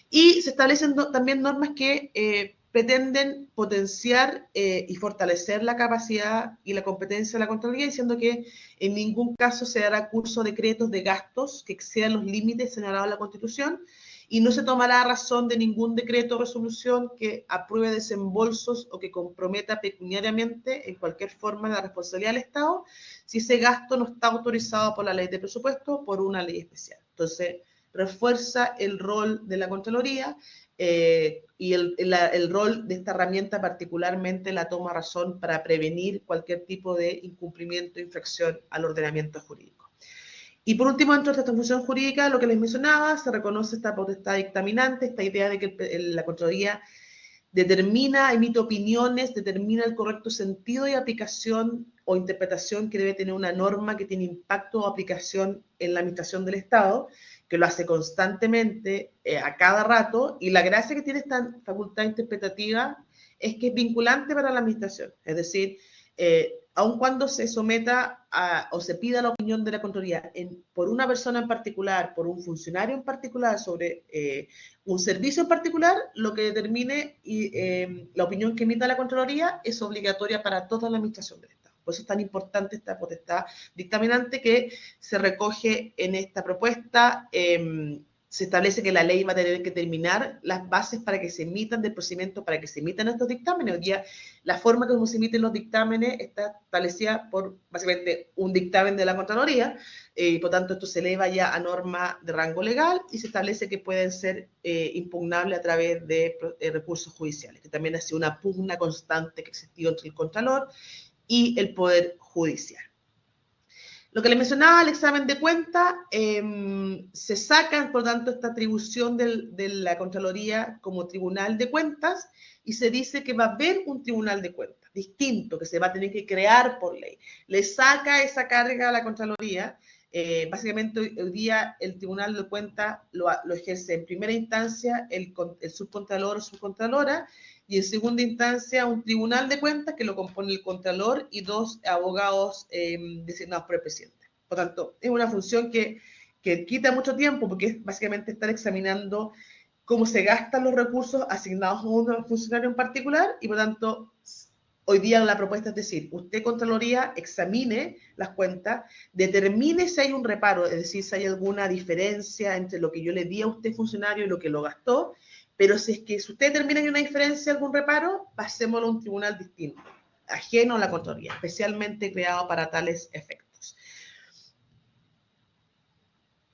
Y se establecen también normas que pretenden potenciar y fortalecer la capacidad y la competencia de la Contraloría, diciendo que en ningún caso se dará curso a decretos de gastos que excedan los límites señalados en la Constitución, y no se tomará razón de ningún decreto o resolución que apruebe desembolsos o que comprometa pecuniariamente en cualquier forma la responsabilidad del Estado si ese gasto no está autorizado por la ley de presupuesto o por una ley especial. Entonces, refuerza el rol de la Contraloría y el rol de esta herramienta, particularmente la toma de razón para prevenir cualquier tipo de incumplimiento o infracción al ordenamiento jurídico. Y por último, dentro de esta función jurídica, lo que les mencionaba, se reconoce esta potestad dictaminante, esta idea de que la Contraloría determina, emite opiniones, determina el correcto sentido y aplicación o interpretación que debe tener una norma que tiene impacto o aplicación en la administración del Estado, que lo hace constantemente, a cada rato, y la gracia que tiene esta facultad interpretativa es que es vinculante para la administración, es decir, aun cuando se someta o se pida la opinión de la Contraloría por una persona en particular, por un funcionario en particular, sobre un servicio en particular, lo que determine la opinión que emita la Contraloría es obligatoria para toda la administración del Estado. Por eso es tan importante esta potestad dictaminante que se recoge en esta propuesta. Se establece que la ley va a tener que determinar las bases para que se emitan del procedimiento, para que se emitan estos dictámenes. Hoy día, la forma como se emiten los dictámenes está establecida por, básicamente, un dictamen de la Contraloría, y por tanto esto se eleva ya a norma de rango legal y se establece que pueden ser impugnables a través de recursos judiciales, que también ha sido una pugna constante que ha existido entre el Contralor y el Poder Judicial. Lo que le mencionaba, el examen de cuenta, se saca, por tanto, esta atribución de la Contraloría como tribunal de cuentas y se dice que va a haber un tribunal de cuentas distinto, que se va a tener que crear por ley. Le saca esa carga a la Contraloría. Básicamente, hoy día el tribunal de cuentas lo ejerce en primera instancia el subcontralor o subcontralora, y en segunda instancia un tribunal de cuentas que lo compone el contralor y dos abogados designados por el presidente. Por tanto, es una función que quita mucho tiempo porque es básicamente estar examinando cómo se gastan los recursos asignados a un funcionario en particular, y por tanto, hoy día la propuesta es decir, usted, Contraloría, examine las cuentas, determine si hay un reparo, es decir, si hay alguna diferencia entre lo que yo le di a usted, funcionario, y lo que lo gastó. Pero si usted determina que hay una diferencia, algún reparo, pasémoslo a un tribunal distinto, ajeno a la Contraloría, especialmente creado para tales efectos.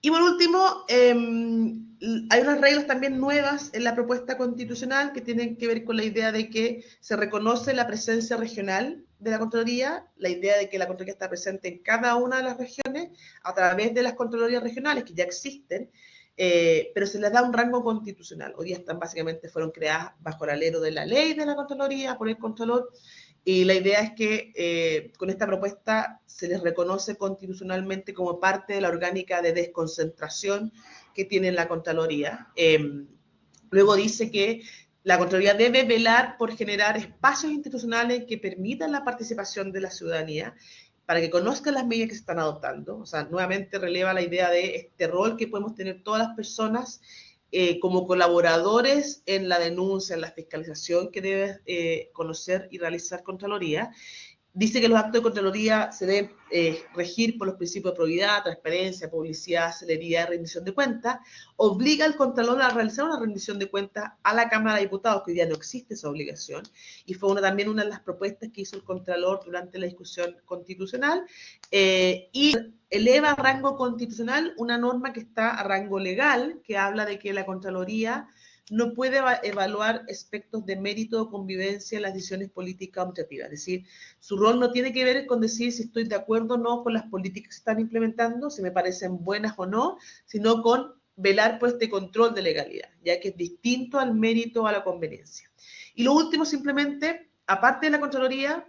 Y por último, hay unas reglas también nuevas en la propuesta constitucional que tienen que ver con la idea de que se reconoce la presencia regional de la Contraloría, la idea de que la Contraloría está presente en cada una de las regiones a través de las Contralorías regionales que ya existen, pero se les da un rango constitucional. Hoy día fueron creadas bajo el alero de la ley de la Contraloría por el Contralor, y la idea es que con esta propuesta se les reconoce constitucionalmente como parte de la orgánica de desconcentración que tiene la Contraloría. Luego dice que la Contraloría debe velar por generar espacios institucionales que permitan la participación de la ciudadanía, para que conozcan las medidas que se están adoptando. O sea, nuevamente releva la idea de este rol que podemos tener todas las personas como colaboradores en la denuncia, en la fiscalización que debe conocer y realizar Contraloría. Dice que los actos de Contraloría se deben regir por los principios de probidad, transparencia, publicidad, celeridad y rendición de cuentas. Obliga al Contralor a realizar una rendición de cuentas a la Cámara de Diputados, que hoy día no existe esa obligación, y fue también una de las propuestas que hizo el Contralor durante la discusión constitucional, y eleva a rango constitucional una norma que está a rango legal, que habla de que la Contraloría no puede evaluar aspectos de mérito o convivencia en las decisiones políticas o administrativas. Es decir, su rol no tiene que ver con decir si estoy de acuerdo o no con las políticas que se están implementando, si me parecen buenas o no, sino con velar por este control de legalidad, ya que es distinto al mérito o a la conveniencia. Y lo último, simplemente, aparte de la Contraloría,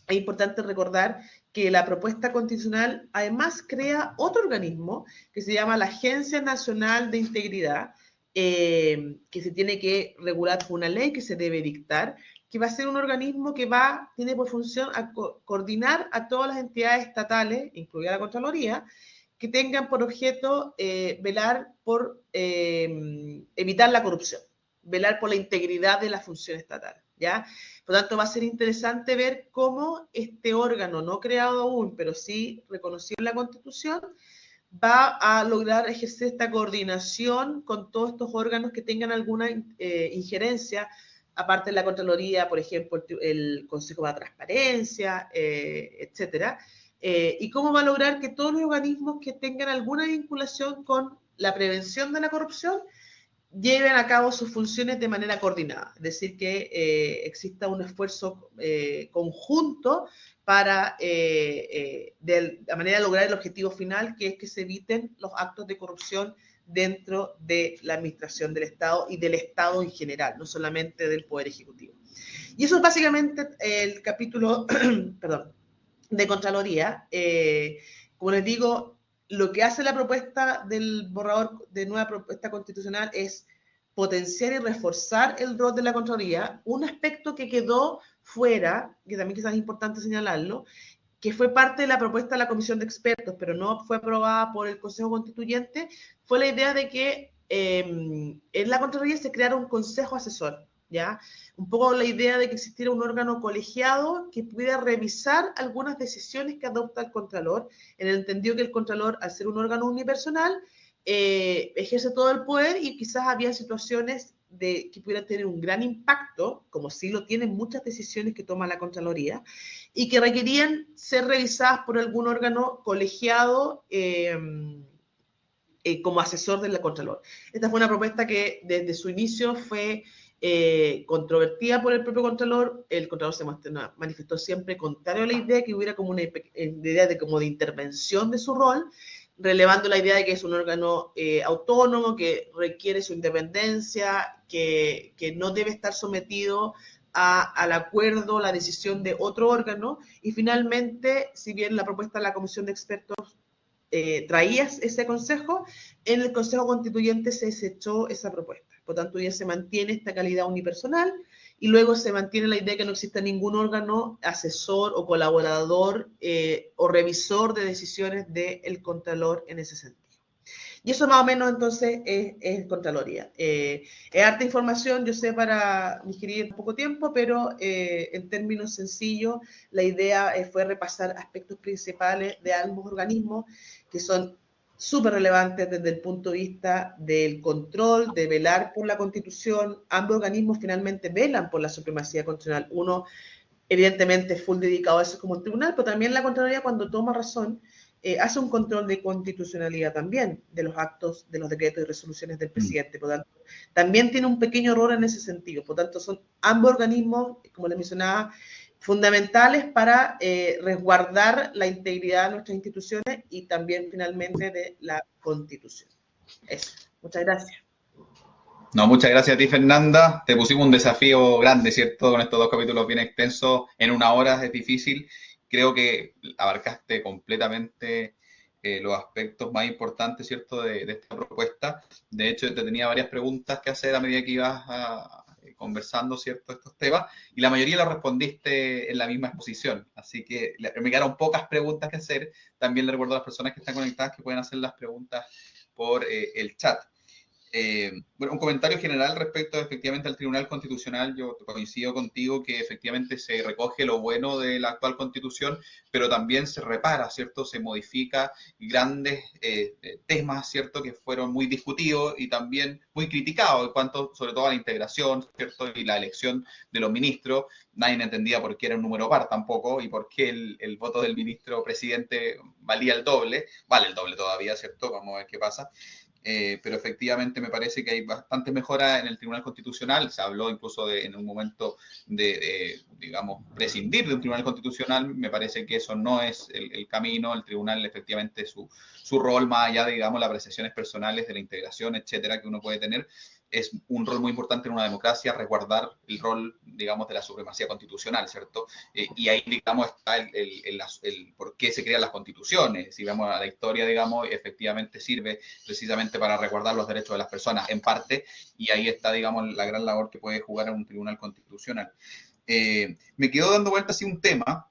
es importante recordar que la propuesta constitucional además crea otro organismo que se llama la Agencia Nacional de Integridad, que se tiene que regular por una ley que se debe dictar, que va a ser un organismo que tiene por función coordinar a todas las entidades estatales, incluida la Contraloría, que tengan por objeto velar por evitar la corrupción, velar por la integridad de la función estatal, ¿ya? Por lo tanto, va a ser interesante ver cómo este órgano, no creado aún, pero sí reconocido en la Constitución, va a lograr ejercer esta coordinación con todos estos órganos que tengan alguna injerencia, aparte de la Contraloría, por ejemplo, el Consejo de la Transparencia, etcétera, y cómo va a lograr que todos los organismos que tengan alguna vinculación con la prevención de la corrupción lleven a cabo sus funciones de manera coordinada, es decir, que exista un esfuerzo conjunto para, de la manera de lograr el objetivo final, que es que se eviten los actos de corrupción dentro de la administración del Estado y del Estado en general, no solamente del Poder Ejecutivo. Y eso es básicamente el capítulo, perdón, de Contraloría. Como les digo, lo que hace la propuesta del borrador de nueva propuesta constitucional es potenciar y reforzar el rol de la Contraloría. Un aspecto que quedó fuera, que también quizás es importante señalarlo, que fue parte de la propuesta de la Comisión de Expertos, pero no fue aprobada por el Consejo Constituyente, fue la idea de que en la Contraloría se creara un consejo asesor, ¿ya? Un poco la idea de que existiera un órgano colegiado que pudiera revisar algunas decisiones que adopta el Contralor, en el entendido que el Contralor, al ser un órgano unipersonal, ejerce todo el poder y quizás había situaciones que pudieran tener un gran impacto, como sí lo tienen muchas decisiones que toma la Contraloría, y que requerían ser revisadas por algún órgano colegiado como asesor del Contralor. Esta fue una propuesta que desde su inicio fue controvertida por el propio Contralor. El Contralor se manifestó siempre contrario a la idea, que hubiera como una idea de intervención de su rol, relevando la idea de que es un órgano autónomo, que requiere su independencia, que no debe estar sometido al acuerdo, la decisión de otro órgano, y finalmente, si bien la propuesta de la Comisión de Expertos traía ese consejo, en el Consejo Constituyente se desechó esa propuesta. Por tanto, ya se mantiene esta calidad unipersonal y luego se mantiene la idea de que no exista ningún órgano asesor o colaborador o revisor de decisiones del Contralor en ese sentido. Y eso más o menos entonces es Contraloría. Es harta información, yo sé, para digerir poco tiempo, pero en términos sencillos, la idea fue repasar aspectos principales de ambos organismos que son súper relevantes desde el punto de vista del control, de velar por la Constitución. Ambos organismos finalmente velan por la supremacía constitucional. Uno, evidentemente, full dedicado a eso como el tribunal, pero también la Contraloría, cuando toma razón, hace un control de constitucionalidad también de los actos, de los decretos y resoluciones del presidente. Por tanto, también tiene un pequeño rol en ese sentido. Por tanto, son ambos organismos, como les mencionaba, fundamentales para resguardar la integridad de nuestras instituciones y también, finalmente, de la Constitución. Eso. Muchas gracias. No, muchas gracias a ti, Fernanda. Te pusimos un desafío grande, ¿cierto? Con estos dos capítulos bien extensos. En una hora es difícil. Creo que abarcaste completamente los aspectos más importantes, ¿cierto?, de esta propuesta. De hecho, te tenía varias preguntas que hacer a medida que ibas conversando, ¿cierto?, estos temas, y la mayoría lo respondiste en la misma exposición. Así que me quedaron pocas preguntas que hacer. También le recuerdo a las personas que están conectadas que pueden hacer las preguntas por el chat. Bueno, un comentario general respecto efectivamente al Tribunal Constitucional. Yo coincido contigo que efectivamente se recoge lo bueno de la actual Constitución, pero también se repara, ¿cierto? Se modifica grandes temas, ¿cierto?, que fueron muy discutidos y también muy criticados en cuanto, sobre todo, a la integración, ¿cierto?, y la elección de los ministros. Nadie entendía por qué era un número par tampoco y por qué el voto del ministro presidente valía el doble, vale el doble todavía, ¿cierto? Vamos a ver qué pasa. pero efectivamente me parece que hay bastante mejora en el Tribunal Constitucional. Se habló incluso en un momento digamos, prescindir de un Tribunal Constitucional. Me parece que eso no es el camino. El Tribunal, efectivamente, su rol, más allá de, digamos, las apreciaciones personales de la integración, etcétera, que uno puede tener, es un rol muy importante en una democracia, resguardar el rol, digamos, de la supremacía constitucional, ¿cierto? Y ahí, digamos, está el por qué se crean las constituciones. Si vemos a la historia, digamos, efectivamente sirve precisamente para resguardar los derechos de las personas, en parte, y ahí está, digamos, la gran labor que puede jugar un tribunal constitucional. Me quedo dando vuelta así un tema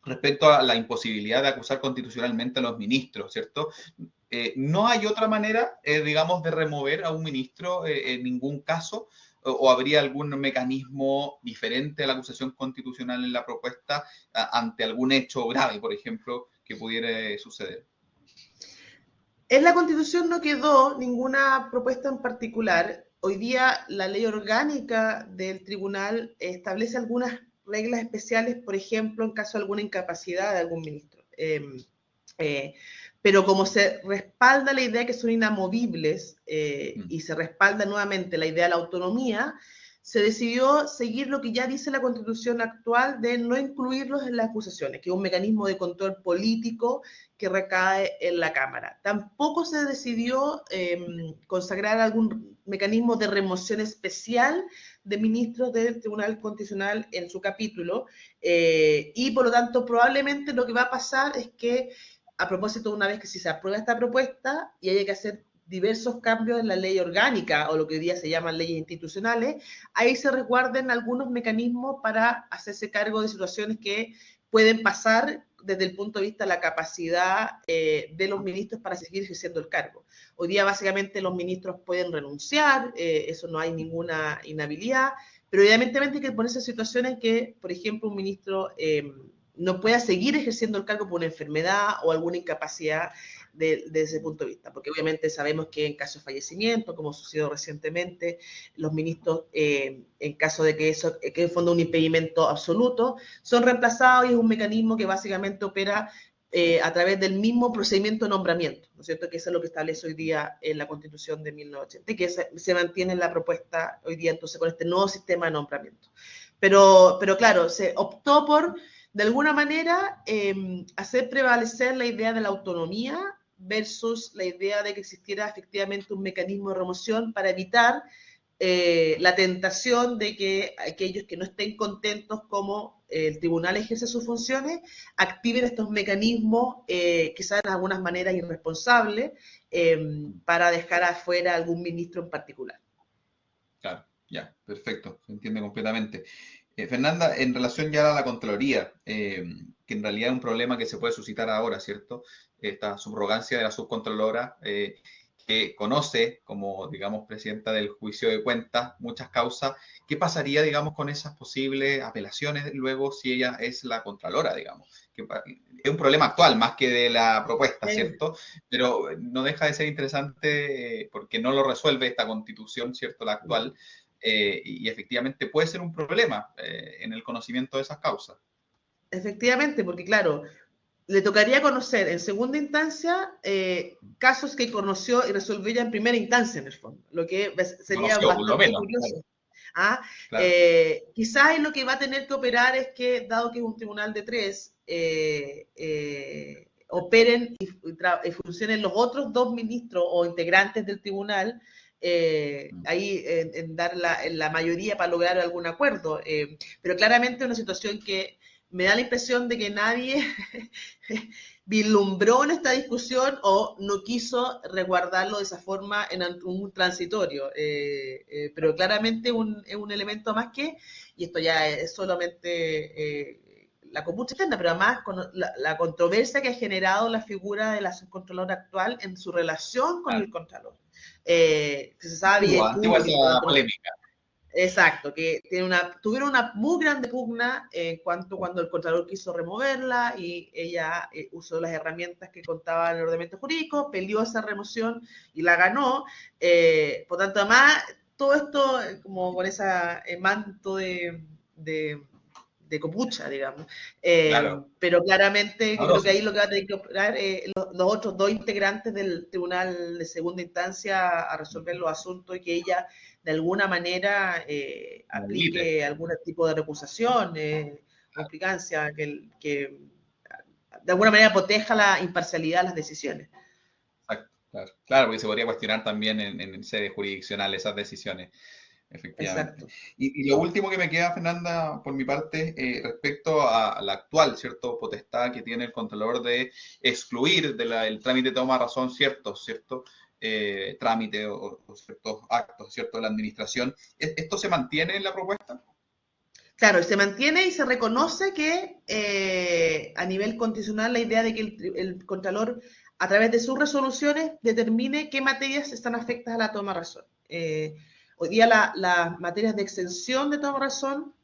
respecto a la imposibilidad de acusar constitucionalmente a los ministros, ¿cierto? No hay otra manera, digamos, de remover a un ministro en ningún caso, o habría algún mecanismo diferente a la acusación constitucional en la propuesta ante algún hecho grave, por ejemplo, que pudiera suceder. En la Constitución no quedó ninguna propuesta en particular. Hoy día la ley orgánica del tribunal establece algunas reglas especiales, por ejemplo, en caso de alguna incapacidad de algún ministro. Pero como se respalda la idea que son inamovibles y se respalda nuevamente la idea de la autonomía, se decidió seguir lo que ya dice la Constitución actual de no incluirlos en las acusaciones, que es un mecanismo de control político que recae en la Cámara. Tampoco se decidió consagrar algún mecanismo de remoción especial de ministros del Tribunal Constitucional en su capítulo, y por lo tanto probablemente lo que va a pasar es que, a propósito, una vez que si se aprueba esta propuesta y haya que hacer diversos cambios en la ley orgánica o lo que hoy día se llaman leyes institucionales, ahí se resguarden algunos mecanismos para hacerse cargo de situaciones que pueden pasar desde el punto de vista de la capacidad de los ministros para seguir ejerciendo el cargo. Hoy día básicamente los ministros pueden renunciar, eso no hay ninguna inhabilidad, pero evidentemente hay que ponerse en situaciones en que, por ejemplo, un ministro no pueda seguir ejerciendo el cargo por una enfermedad o alguna incapacidad de ese punto de vista, porque obviamente sabemos que en caso de fallecimiento, como sucedió recientemente, los ministros, en caso de que eso, que en fondo un impedimento absoluto, son reemplazados y es un mecanismo que básicamente opera a través del mismo procedimiento de nombramiento, ¿no es cierto? Que eso es lo que establece hoy día en la Constitución de 1980 y que se mantiene en la propuesta hoy día entonces con este nuevo sistema de nombramiento. Pero claro, se optó por, de alguna manera, hacer prevalecer la idea de la autonomía versus la idea de que existiera efectivamente un mecanismo de remoción para evitar la tentación de que aquellos que no estén contentos como el tribunal ejerce sus funciones, activen estos mecanismos, quizás de algunas maneras irresponsables, para dejar afuera a algún ministro en particular. Claro, ya, perfecto, se entiende completamente. Fernanda, en relación ya a la Contraloría, que en realidad es un problema que se puede suscitar ahora, ¿cierto? Esta subrogancia de la subcontralora, que conoce como, digamos, presidenta del juicio de cuentas muchas causas. ¿Qué pasaría, digamos, con esas posibles apelaciones luego si ella es la Contralora, digamos? Que es un problema actual más que de la propuesta, ¿cierto? Pero no deja de ser interesante porque no lo resuelve esta constitución, ¿cierto? La actual. Y efectivamente puede ser un problema en el conocimiento de esas causas. Efectivamente, porque claro, le tocaría conocer en segunda instancia casos que conoció y resolvió ya en primera instancia, en el fondo, lo que sería Conoció, por lo bastante menos. curioso. Claro, ¿Ah? claro. Quizás lo que va a tener que operar es que, dado que es un tribunal de tres, operen y funcionen los otros dos ministros o integrantes del tribunal, ahí en dar la mayoría para lograr algún acuerdo. Pero claramente es una situación que me da la impresión de que nadie vislumbró en esta discusión o no quiso resguardarlo de esa forma en un transitorio. Pero claramente es un elemento más que, y esto ya es solamente la compucha interna, pero además con la controversia que ha generado la figura de la subcontralora actual en su relación con el contralor. Que se sabe y es Antigua público. esa polémica. Exacto, que tuvieron una muy grande pugna en cuanto cuando el Contralor quiso removerla y ella usó las herramientas que contaba el ordenamiento jurídico, peleó esa remoción y la ganó. Por tanto, además, todo esto como con ese manto de de copucha, digamos. Claro. Pero claramente No, creo que sí. ahí lo que va a tener que operar los otros dos integrantes del Tribunal de Segunda Instancia a resolver los asuntos y que ella de alguna manera Habilite. aplique algún tipo de recusación o implicancia que de alguna manera proteja la imparcialidad de las decisiones. Exacto, claro. Claro, porque se podría cuestionar también en sede jurisdiccional esas decisiones, efectivamente. Exacto. Y lo último que me queda, Fernanda, por mi parte, respecto a la actual, ¿cierto?, potestad que tiene el Contralor de excluir del trámite de toma de razón cierto trámite o ciertos actos, ¿cierto?, de la administración. ¿Esto se mantiene en la propuesta? Claro, y se mantiene y se reconoce que a nivel constitucional la idea de que el Contralor, a través de sus resoluciones, determine qué materias están afectas a la toma de razón. Hoy día las materias de exención de toma de razón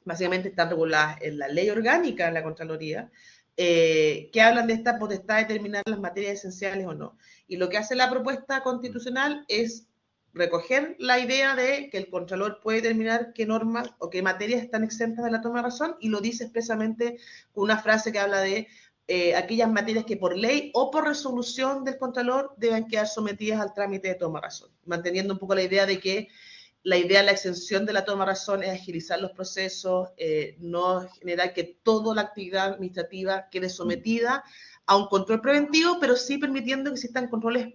básicamente están reguladas en la ley orgánica de la Contraloría, que hablan de esta potestad de determinar las materias esenciales o no. Y lo que hace la propuesta constitucional es recoger la idea de que el Contralor puede determinar qué normas o qué materias están exentas de la toma de razón y lo dice expresamente con una frase que habla de aquellas materias que por ley o por resolución del Contralor deben quedar sometidas al trámite de toma de razón, manteniendo un poco la idea de que la idea de la exención de la toma de razón es agilizar los procesos, no generar que toda la actividad administrativa quede sometida a un control preventivo, pero sí permitiendo que existan controles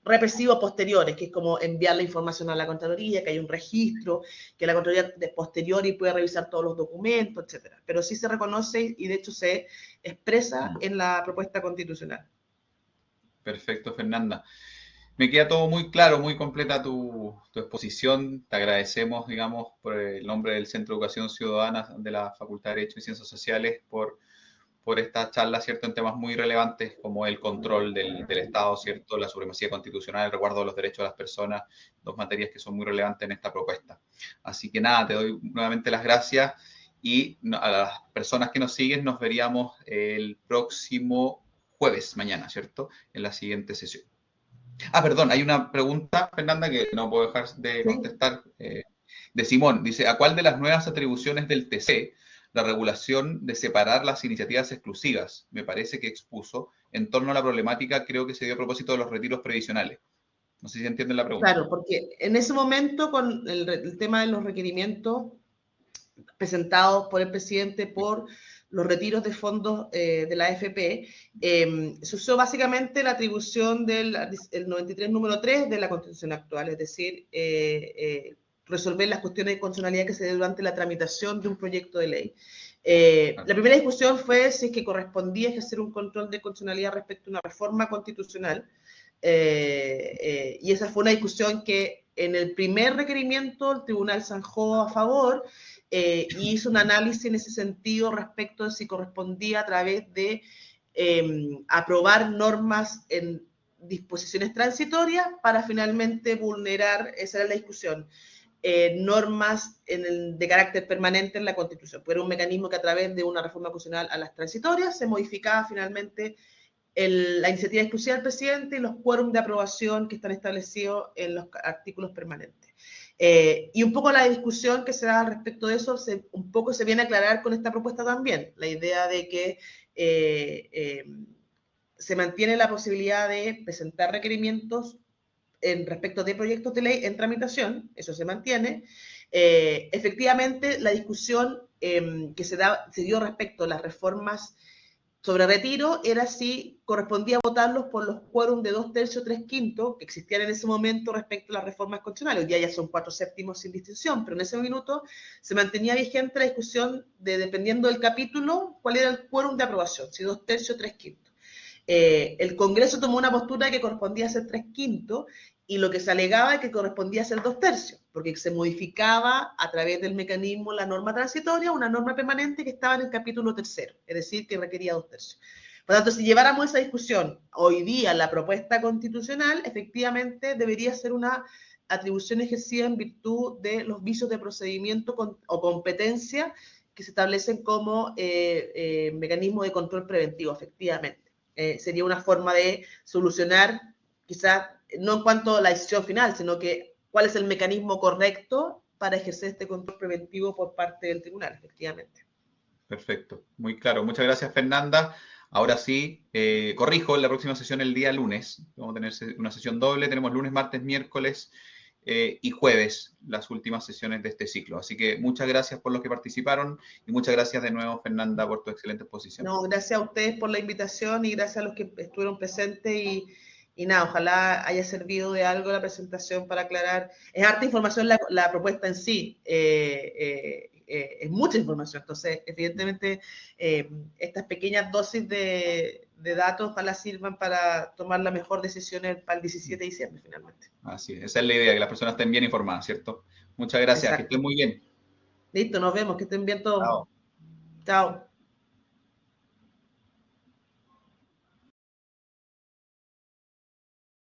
represivos posteriores, que es como enviar la información a la Contraloría, que hay un registro, que la Contraloría de posteriori puede revisar todos los documentos, etcétera. Pero sí se reconoce y de hecho se expresa en la propuesta constitucional. Perfecto, Fernanda. Me queda todo muy claro, muy completa tu exposición. Te agradecemos, digamos, por el nombre del Centro de Educación Ciudadana de la Facultad de Derecho y Ciencias Sociales, por esta charla, ¿cierto?, en temas muy relevantes como el control del Estado, ¿cierto?, la supremacía constitucional, el resguardo de los derechos de las personas, dos materias que son muy relevantes en esta propuesta. Así que nada, te doy nuevamente las gracias y a las personas que nos siguen nos veríamos el próximo jueves, mañana, ¿cierto?, en la siguiente sesión. Ah, perdón, hay una pregunta, Fernanda, que no puedo dejar de ¿Sí? contestar, de Simón. Dice, ¿a cuál de las nuevas atribuciones del TC la regulación de separar las iniciativas exclusivas, me parece que expuso, en torno a la problemática, creo que se dio a propósito de los retiros previsionales? No sé si entienden la pregunta. Claro, porque en ese momento con el tema de los requerimientos presentados por el presidente por los retiros de fondos de la AFP, se usó básicamente la atribución del el 93 número 3 de la Constitución actual, es decir, resolver las cuestiones de constitucionalidad que se dé durante la tramitación de un proyecto de ley. La primera discusión fue si es que correspondía ejercer un control de constitucionalidad respecto a una reforma constitucional, y esa fue una discusión que en el primer requerimiento el tribunal zanjó a favor y hizo un análisis en ese sentido respecto de si correspondía a través de aprobar normas en disposiciones transitorias para finalmente vulnerar, esa era la discusión, normas de carácter permanente en la Constitución. Pues era un mecanismo que a través de una reforma constitucional a las transitorias se modificaba finalmente la iniciativa exclusiva del presidente y los quórum de aprobación que están establecidos en los artículos permanentes. Y un poco la discusión que se da al respecto de eso, un poco se viene a aclarar con esta propuesta también, la idea de que se mantiene la posibilidad de presentar requerimientos en respecto de proyectos de ley en tramitación, eso se mantiene. Efectivamente, la discusión que se dio respecto a las reformas sobre retiro era si correspondía votarlos por los quórum de 2/3, 3/5 que existían en ese momento respecto a las reformas constitucionales. Hoy día ya son 4/7 sin distinción, pero en ese minuto se mantenía vigente la discusión de, dependiendo del capítulo, cuál era el quórum de aprobación, si 2/3 o 3/5. El Congreso tomó una postura que correspondía a ser 3/5 y lo que se alegaba es que correspondía a ser 2/3, porque se modificaba a través del mecanismo la norma transitoria, una norma permanente que estaba en el capítulo 3, es decir, que requería 2/3. Por lo tanto, si lleváramos esa discusión hoy día la propuesta constitucional, efectivamente debería ser una atribución ejercida en virtud de los vicios de procedimiento o competencia que se establecen como mecanismo de control preventivo, efectivamente. Sería una forma de solucionar, quizás, no en cuanto a la decisión final, sino que cuál es el mecanismo correcto para ejercer este control preventivo por parte del tribunal, efectivamente. Perfecto, muy claro. Muchas gracias, Fernanda. Ahora sí, corrijo, la próxima sesión el día lunes. Vamos a tener una sesión doble. Tenemos lunes, martes, miércoles y jueves las últimas sesiones de este ciclo. Así que muchas gracias por los que participaron y muchas gracias de nuevo, Fernanda, por tu excelente exposición. No, gracias a ustedes por la invitación y gracias a los que estuvieron presentes y nada, ojalá haya servido de algo la presentación para aclarar. Es harta información la propuesta en sí, es mucha información, entonces evidentemente estas pequeñas dosis de datos ojalá sirvan para tomar la mejor decisión para el 17 de diciembre finalmente. Así es, esa es la idea, que las personas estén bien informadas, ¿cierto? Muchas gracias, que estén Exacto. muy bien. Listo, nos vemos, que estén bien todos. Chao. Chao.